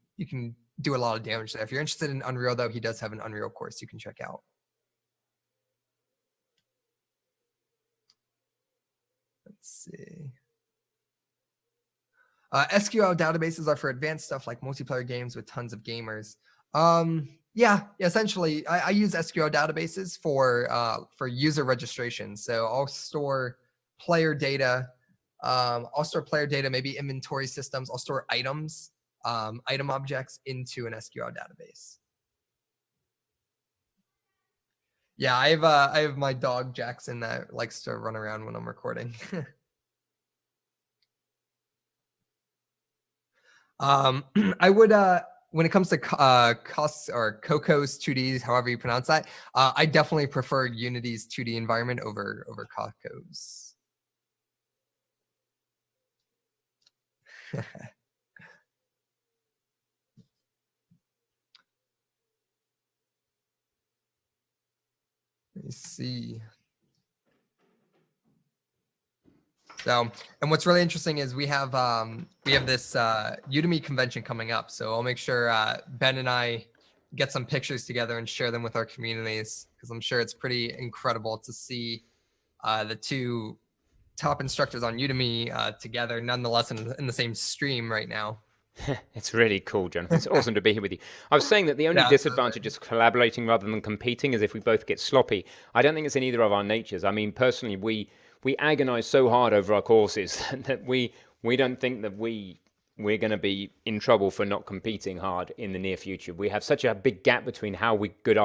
do a lot of damage there. If you're interested in Unreal, though, he does have an Unreal course you can check out. Let's see. SQL databases are for advanced stuff like multiplayer games with tons of gamers. Yeah, essentially, I use SQL databases for user registration. So I'll store player data. Maybe inventory systems. I'll store items, item objects into an SQL database. Yeah, I have my dog Jackson that likes to run around when I'm recording. I would when it comes to costs or Coco's 2D, however you pronounce that, I definitely prefer Unity's 2D environment over Coco's. Let me see. So, and what's really interesting is we have this Udemy convention coming up. So I'll make sure Ben and I get some pictures together and share them with our communities, because I'm sure it's pretty incredible to see the two top instructors on Udemy together, nonetheless in the same stream right now. It's really cool, Jonathan. It's awesome to be here with you. I was saying that the only disadvantage is collaborating rather than competing, as if we both get sloppy. I don't think it's in either of our natures. I mean, personally, we agonize so hard over our courses that we don't think that we're going to be in trouble for not competing hard in the near future. We have such a big gap between how good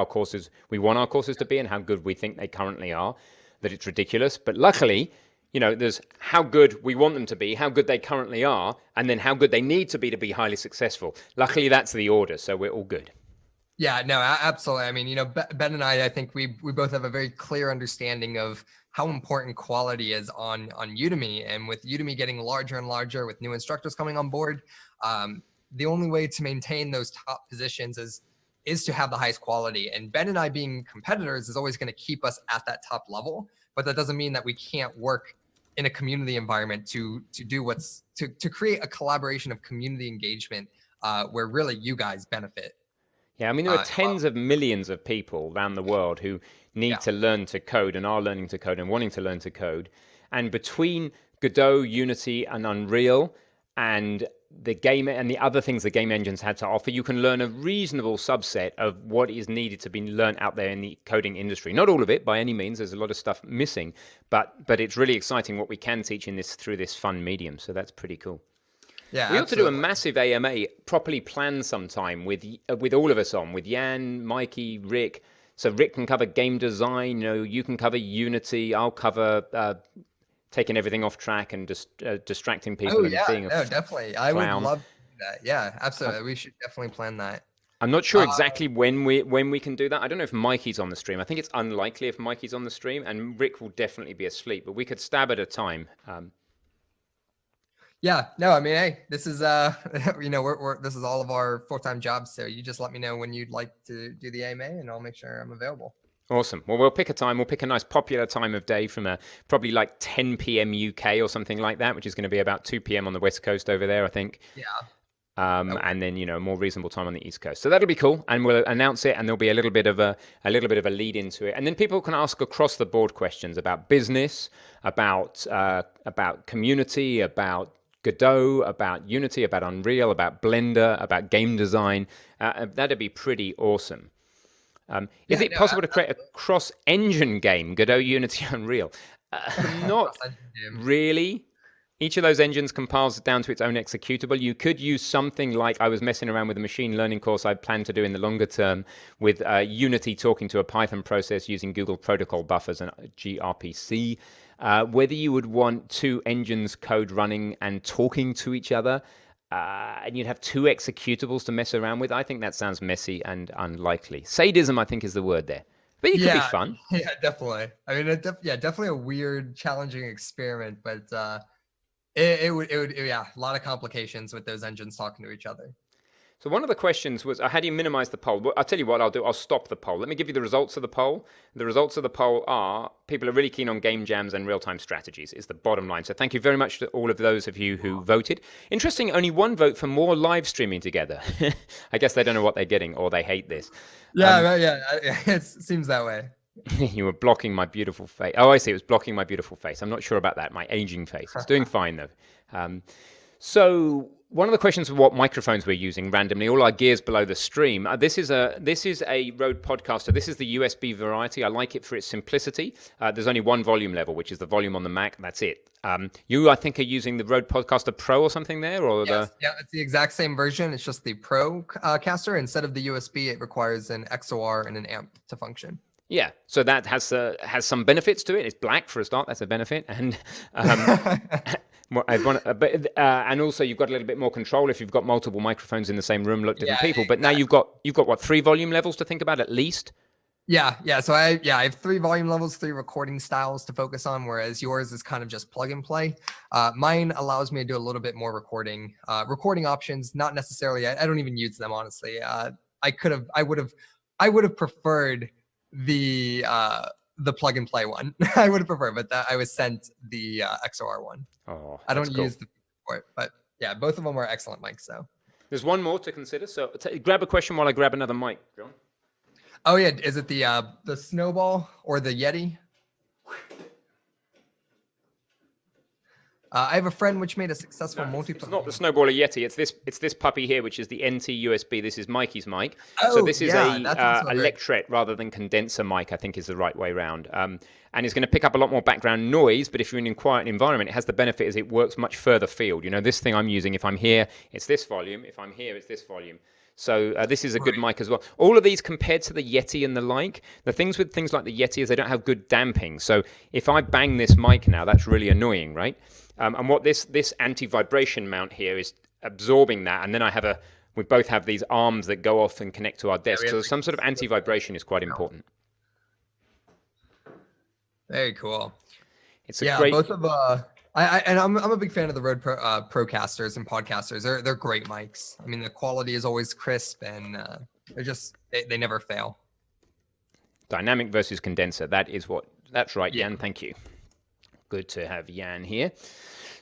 we want our courses to be and how good we think they currently are, that it's ridiculous. But luckily, there's how good we want them to be, how good they currently are, and then how good they need to be highly successful. Luckily, that's the order, so we're all good. Yeah, no, absolutely. I mean, Ben and I think we both have a very clear understanding of how important quality is on Udemy. And with Udemy getting larger and larger, with new instructors coming on board, the only way to maintain those top positions is to have the highest quality. And Ben and I being competitors is always going to keep us at that top level. But that doesn't mean that we can't work in a community environment to create a collaboration of community engagement where really you guys benefit. Yeah, I mean, there are tens of millions of people around the world who need to learn to code and are learning to code and wanting to learn to code. And between Godot, Unity, and Unreal, and the game and the other things the game engines had to offer, you can learn a reasonable subset of what is needed to be learned out there in the coding industry. Not all of it by any means. There's a lot of stuff missing, but it's really exciting what we can teach in this through this fun medium. So that's pretty cool. Yeah, we ought to do a massive AMA, properly planned sometime with all of us on, with Jan, Mikey, Rick. So Rick can cover game design. You can cover Unity. I'll cover taking everything off track and just distracting people and being a definitely. I would love to do that. Yeah, absolutely. We should definitely plan that. I'm not sure exactly when we can do that. I don't know if Mikey's on the stream. I think it's unlikely if Mikey's on the stream, and Rick will definitely be asleep. But we could stab at a time. Yeah, no, I mean, hey, this is this is all of our full-time jobs. So you just let me know when you'd like to do the AMA, and I'll make sure I'm available. Awesome. Well, we'll pick a time. We'll pick a nice popular time of day from probably like 10 p.m. UK or something like that, which is going to be about 2 p.m. on the West Coast over there, I think. Yeah. And then a more reasonable time on the East Coast. So that'll be cool, and we'll announce it, and there'll be a little bit of a lead into it, and then people can ask across the board questions about business, about community, about Godot, about Unity, about Unreal, about Blender, about game design. That'd be pretty awesome. Is it possible to create a cross-engine game, Godot, Unity, Unreal? Not really. Each of those engines compiles down to its own executable. You could use something like, I was messing around with a machine learning course I plan to do in the longer term with Unity talking to a Python process using Google Protocol buffers and gRPC. Whether you would want two engines code running and talking to each other, and you'd have two executables to mess around with, I think that sounds messy and unlikely. Sadism, I think, is the word there. But it could be fun. Yeah, definitely. I mean, definitely a weird, challenging experiment, but it would, a lot of complications with those engines talking to each other. So one of the questions was, how do you minimize the poll? I'll tell you what I'll do. I'll stop the poll. Let me give you the results of the poll. The results of the poll are people are really keen on game jams and real-time strategies is the bottom line. So thank you very much to all of those of you who voted. Interesting, only one vote for more live streaming together. I guess they don't know what they're getting or they hate this. It seems that way. You were blocking my beautiful face. Oh, I see. It was blocking my beautiful face. I'm not sure about that. My aging face. It's doing fine, though. So one of the questions was what microphones we're using randomly. All our gear's below the stream. This is a Rode Podcaster. This is the USB variety. I like it for its simplicity. There's only one volume level, which is the volume on the Mac. That's it. You, I think, are using the Rode Podcaster Pro or something there, or yes. Yeah, it's the exact same version. It's just the Pro caster. Instead of the USB, it requires an XOR and an amp to function. Yeah, so that has some benefits to it. It's black for a start. That's a benefit, and and also you've got a little bit more control if you've got multiple microphones in the same room, different people. But now you've got what, 3 volume levels to think about at least. Yeah. So I have 3 volume levels, 3 recording styles to focus on, whereas yours is kind of just plug and play. Mine allows me to do a little bit more recording options. Not necessarily. I don't even use them honestly. I would have preferred the plug and play one. I would have preferred, but I was sent the XOR one. Oh, I don't use the for it, but yeah, both of them are excellent mics. So there's one more to consider. So grab a question while I grab another mic, John. Oh yeah, is it the Snowball or the Yeti? I have a friend which made a successful multi-player. It's not the Snowball or Yeti. It's this puppy here, which is the NT USB. This is Mikey's mic. So this is a electret rather than condenser mic, I think is the right way around. And it's going to pick up a lot more background noise, but if you're in a quiet environment, it has the benefit is it works much further field. This thing I'm using, if I'm here, it's this volume. If I'm here, it's this volume. So this is a good mic as well. All of these compared to the Yeti and the like, the things with things like the Yeti is they don't have good damping. So if I bang this mic now, that's really annoying, right? And what this anti-vibration mount here is absorbing that, and then we both have these arms that go off and connect to our desk. So some sort of anti-vibration is quite important. Very cool. It's a great. Both of I'm a big fan of the Rode Procasters and Podcasters. They're great mics. I mean, the quality is always crisp, and they never fail. Dynamic versus condenser. That's right, Jan. Thank you. Good to have Jan here.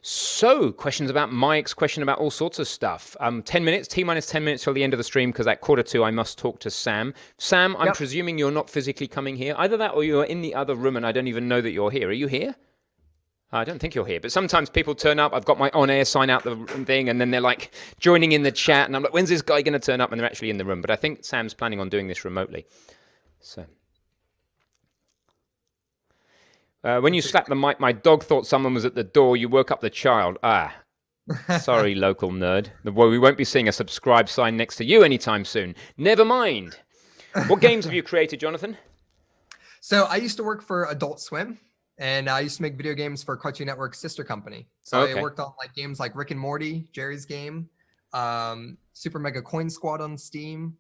So, questions about mics, question about all sorts of stuff. 10 minutes, T-minus 10 minutes till the end of the stream, because at 1:45 I must talk to Sam. Sam, I'm presuming you're not physically coming here. Either that or you're in the other room and I don't even know that you're here. Are you here? I don't think you're here, but sometimes people turn up. I've got my on-air sign out the thing, and then they're like joining in the chat, and I'm like, when's this guy going to turn up? And they're actually in the room. But I think Sam's planning on doing this remotely. So... when you slapped the mic, my dog thought someone was at the door. You woke up the child. Sorry, local nerd. Well, we won't be seeing a subscribe sign next to you anytime soon. Never mind. What games have you created, Jonathan? So I used to work for Adult Swim, and I used to make video games for Cartoon Network's sister company. So I worked on like games like Rick and Morty, Jerry's Game, Super Mega Coin Squad on Steam,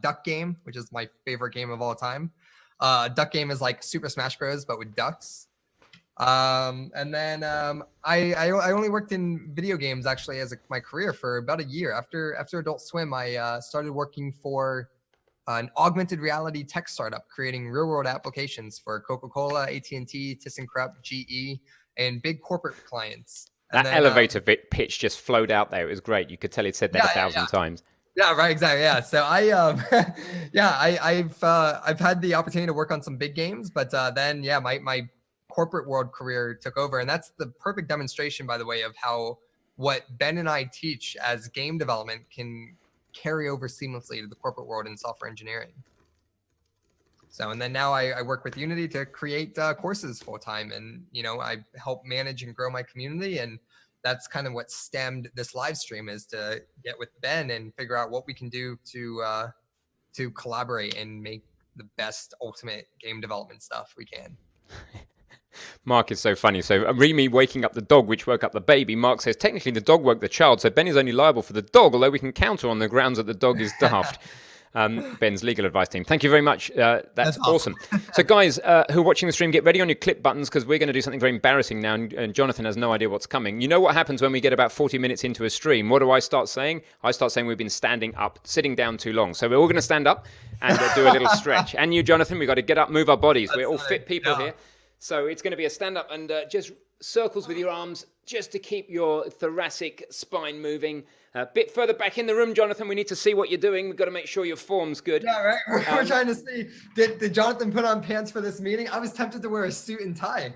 Duck Game, which is my favorite game of all time. Duck Game is like Super Smash Bros, but with ducks. And then I only worked in video games actually as my career for about a year. After Adult Swim, I started working for an augmented reality tech startup creating real world applications for Coca-Cola, AT&T, ThyssenKrupp, GE, and big corporate clients. That elevator pitch just flowed out there. It was great. You could tell he'd said that 1,000 times. Yeah, right, exactly. Yeah. So I've had the opportunity to work on some big games, but then my corporate world career took over. And that's the perfect demonstration, by the way, of how what Ben and I teach as game development can carry over seamlessly to the corporate world in software engineering. So, and then now I work with Unity to create courses full time, and I help manage and grow my community, and that's kind of what stemmed this live stream, is to get with Ben and figure out what we can do to collaborate and make the best ultimate game development stuff we can. Mark is so funny. So Remy waking up the dog, which woke up the baby. Mark says, technically the dog woke the child, so Ben is only liable for the dog, although we can counter on the grounds that the dog is daft. Ben's legal advice team. Thank you very much. That's awesome. So guys who are watching the stream, get ready on your clip buttons, because we're going to do something very embarrassing now, and Jonathan has no idea what's coming. You know what happens when we get about 40 minutes into a stream? What do I start saying? I start saying we've been standing up, sitting down too long. So we're all going to stand up and do a little stretch. And you, Jonathan, we've got to get up, move our bodies. We're all fit people here. So it's going to be a stand up and just circles with your arms just to keep your thoracic spine moving. A bit further back in the room, Jonathan, we need to see what you're doing. We've got to make sure your form's good. Yeah, right. We're trying to see, did Jonathan put on pants for this meeting? I was tempted to wear a suit and tie.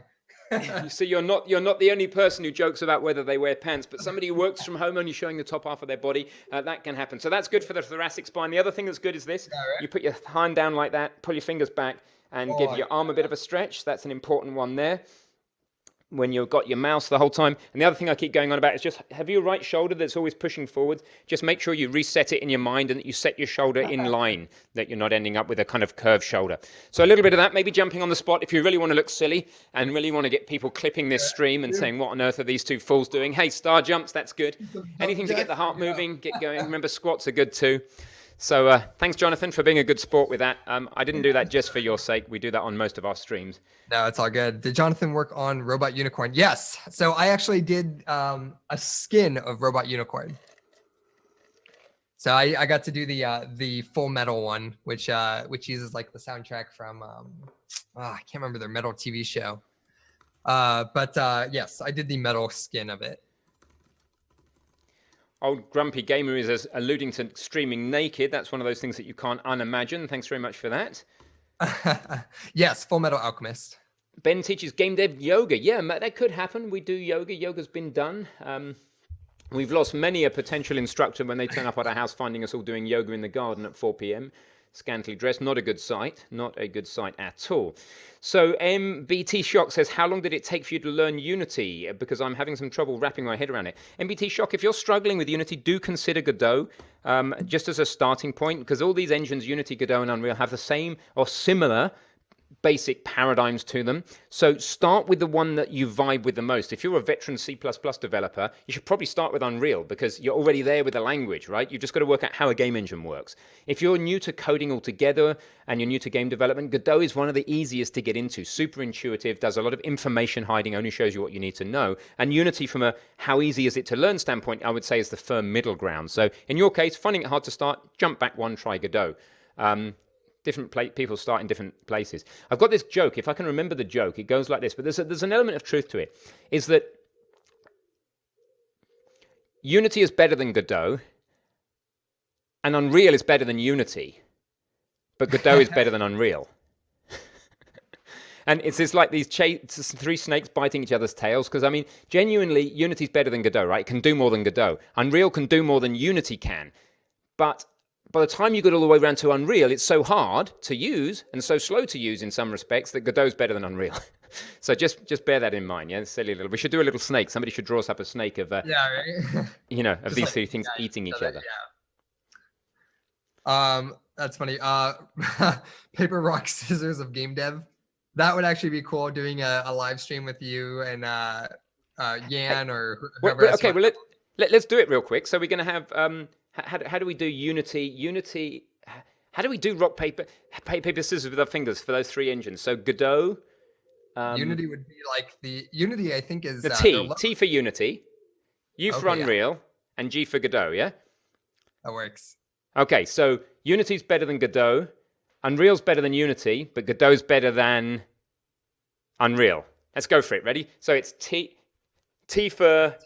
You see, you're not the only person who jokes about whether they wear pants, but somebody who works from home only showing the top half of their body, that can happen. So that's good for the thoracic spine. The other thing that's good is this. Yeah, right. You put your hand down like that, pull your fingers back, and give your arm a bit of a stretch. That's an important one there. When you've got your mouse the whole time. And the other thing I keep going on about is just have your right shoulder that's always pushing forward. Just make sure you reset it in your mind and that you set your shoulder in line, that you're not ending up with a kind of curved shoulder. So a little bit of that, maybe jumping on the spot if you really want to look silly and really want to get people clipping this stream and saying, what on earth are these two fools doing? Hey, star jumps, that's good. Anything to get the heart moving, get going. Remember, squats are good too. So thanks, Jonathan, for being a good sport with that. I didn't do that just for your sake. We do that on most of our streams. No, it's all good. Did Jonathan work on Robot Unicorn? Yes. So I actually did a skin of Robot Unicorn. So I got to do the Full Metal one, which uses like the soundtrack from I can't remember their Metal TV show. But yes, I did the metal skin of it. Old Grumpy Gamer is alluding to streaming naked. That's one of those things that you can't unimagine. Thanks very much for that. Yes, Full Metal Alchemist. Ben teaches game dev yoga. Yeah, that could happen. We do yoga. Yoga's been done. We've lost many a potential instructor when they turn up at our house finding us all doing yoga in the garden at 4 p.m. Scantily dressed. Not a good sight. Not a good sight at all. So MBT Shock says, how long did it take for you to learn Unity? Because I'm having some trouble wrapping my head around it. MBT Shock, if you're struggling with Unity, do consider Godot just as a starting point, because all these engines, Unity, Godot, and Unreal, have the same or similar basic paradigms to them. So start with the one that you vibe with the most. If you're a veteran C++ developer, you should probably start with Unreal because you're already there with the language, right? You've just got to work out how a game engine works. If you're new to coding altogether and you're new to game development, Godot is one of the easiest to get into. Super intuitive, does a lot of information hiding, only shows you what you need to know. And Unity, from a how easy is it to learn standpoint, I would say is the firm middle ground. So in your case, finding it hard to start, jump back one, try Godot. Different people start in different places. I've got this joke. If I can remember the joke, it goes like this. But there's an element of truth to it. Is that Unity is better than Godot, and Unreal is better than Unity, but Godot is better than Unreal. And it's just like these three snakes biting each other's tails, because, I mean, genuinely, Unity's better than Godot, right? It can do more than Godot. Unreal can do more than Unity can. But by the time you get all the way around to Unreal, it's so hard to use and so slow to use in some respects that Godot's better than Unreal. So just bear that in mind. Yeah, silly little. We should do a little snake. Somebody should draw us up a snake of, right? Of these three things eating each other. Yeah. That's funny. Paper, rock, scissors of game dev. That would actually be cool, doing a live stream with you and Yan or whoever. Okay, well let's do it real quick. So we're going to have how do we do Unity? How do we do rock paper scissors with our fingers for those three engines? So Godot. Unity would be like the Unity. I think is the T for Unity, U for Unreal, and G for Godot. Yeah, that works. Okay, so Unity's better than Godot. Unreal's better than Unity, but Godot's better than Unreal. Let's go for it. Ready? So it's T for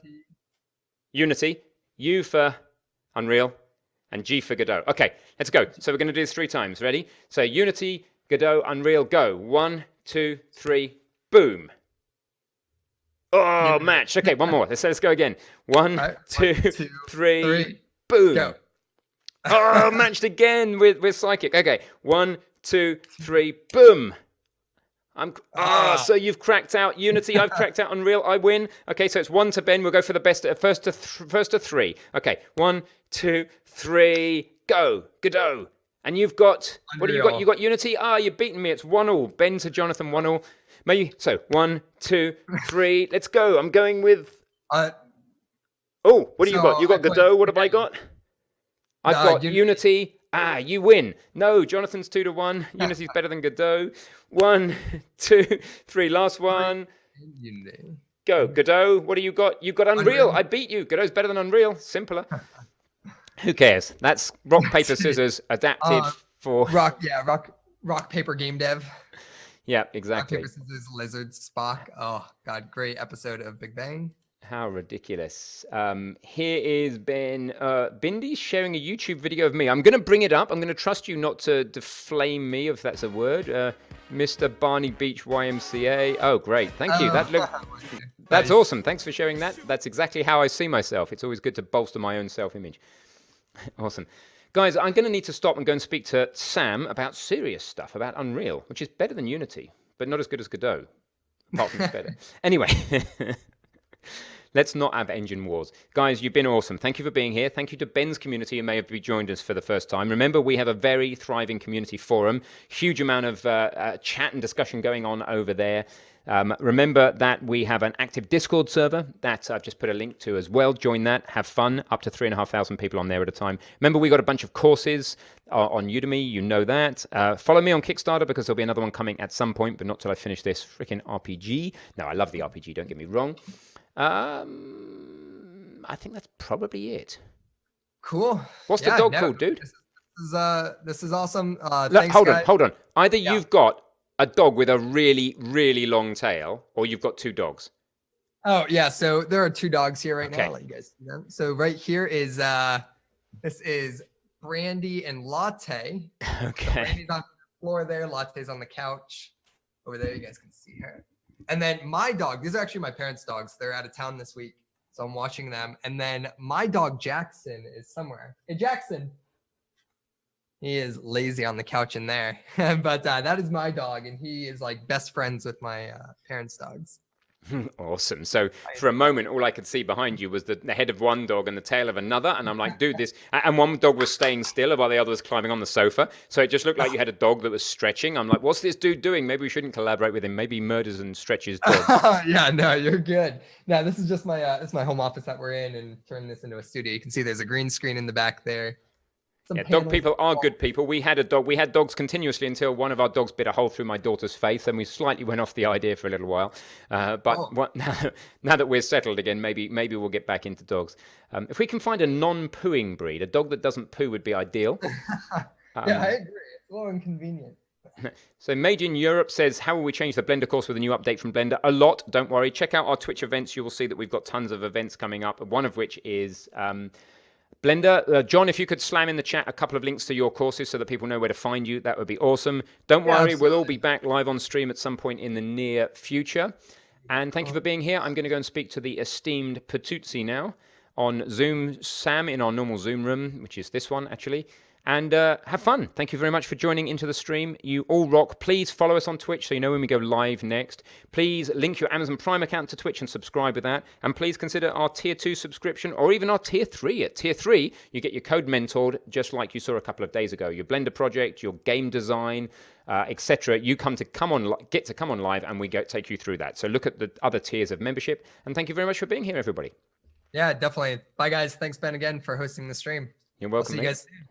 Unity, U for Unreal, and G for Godot. Okay, let's go. So we're going to do this 3 times. Ready? So Unity, Godot, Unreal, go. 1, 2, 3, boom. Oh, match. Okay, one more. Let's go again. 1, 2, 3, boom. Go. Oh, matched again with Psychic. Okay, 1, 2, 3, boom. So you've cracked out Unity. I've cracked out Unreal. I win. Okay, so it's 1 to Ben. We'll go for the best. First to 3. Okay, 1, 2, 3, go. Godot. And you've got Unreal. What do you got? You got Unity. You're beating me. It's 1-1. Ben to Jonathan 1-1. Maybe so. 1, 2, 3. Let's go. I'm going with. What do you got? You got Godot. What have I got? I've got Unity. You win. No, Jonathan's 2-1. Unity's better than Godot. 1, 2, 3. Last one. Unity. Go. Godot. What do you got? You got Unreal. I beat you. Godot's better than Unreal. Simpler. Who cares? That's rock, paper, scissors adapted for rock. Yeah, rock, paper, game dev. Yeah, exactly. Rock, paper, scissors, lizard, Spock. Oh God, great episode of Big Bang. How ridiculous. Here is Ben. Bindy's sharing a YouTube video of me. I'm going to bring it up. I'm going to trust you not to deflame me, if that's a word. Mr. Barney Beach YMCA. Oh, great. Thank you. That's awesome. Thanks for sharing that. That's exactly how I see myself. It's always good to bolster my own self-image. Awesome. Guys, I'm going to need to stop and go and speak to Sam about serious stuff, about Unreal, which is better than Unity, but not as good as Godot. Apart from it's better. Anyway. Let's not have engine wars. Guys, you've been awesome. Thank you for being here. Thank you to Ben's community who may have joined us for the first time. Remember, we have a very thriving community forum. Huge amount of chat and discussion going on over there. Remember that we have an active Discord server that I've just put a link to as well. Join that. Have fun. Up to 3,500 people on there at a time. Remember, we got a bunch of courses on Udemy. You know that. Follow me on Kickstarter because there'll be another one coming at some point, but not till I finish this freaking RPG. No, I love the RPG. Don't get me wrong. I think that's probably it. Cool. What's the dog called, dude? This is awesome. Thanks, hold on. Either you've got a dog with a really, really long tail, or you've got 2 dogs. Oh yeah, so there are 2 dogs here right now. I'll let you guys see them. So right here is this is Brandy and Latte. Okay. So Brandy's on the floor there. Latte's on the couch over there. You guys can see her. And then my dog, these are actually my parents' dogs. They're out of town this week, so I'm watching them. And then my dog, Jackson, is somewhere. Hey, Jackson. He is lazy on the couch in there. But that is my dog, and he is like best friends with my parents' dogs. Awesome. So for a moment, all I could see behind you was the head of one dog and the tail of another. And I'm like, dude, this... And one dog was staying still while the other was climbing on the sofa. So it just looked like you had a dog that was stretching. I'm like, what's this dude doing? Maybe we shouldn't collaborate with him. Maybe he murders and stretches dogs. Yeah, no, you're good. No, this is just my it's my home office that we're in, and turn this into a studio. You can see there's a green screen in the back there. Yeah, dog people are good people. We had dogs continuously until one of our dogs bit a hole through my daughter's face, and we slightly went off the idea for a little while. Now that we're settled again, maybe we'll get back into dogs. If we can find a non-pooing breed, a dog that doesn't poo would be ideal. Yeah, I agree. It's a little inconvenient. So Made in Europe says, how will we change the Blender course with a new update from Blender? A lot, don't worry. Check out our Twitch events. You will see that we've got tons of events coming up, one of which is Blender. John, if you could slam in the chat a couple of links to your courses so that people know where to find you, that would be awesome. Don't worry, absolutely. we'll all be back live on stream at some point in the near future. And thank you for being here. I'm going to go and speak to the esteemed Patuzzi now on Zoom, Sam, in our normal Zoom room, which is this one, actually. And have fun. Thank you very much for joining into the stream. You all rock. Please follow us on Twitch so you know when we go live next. Please link your Amazon Prime account to Twitch and subscribe with that. And please consider our Tier 2 subscription or even our Tier 3. At Tier 3, you get your code mentored just like you saw a couple of days ago. Your Blender project, your game design, etc. You get to come on live and we take you through that. So look at the other tiers of membership. And thank you very much for being here, everybody. Yeah, definitely. Bye, guys. Thanks, Ben, again for hosting the stream. You're welcome. I'll see you guys soon.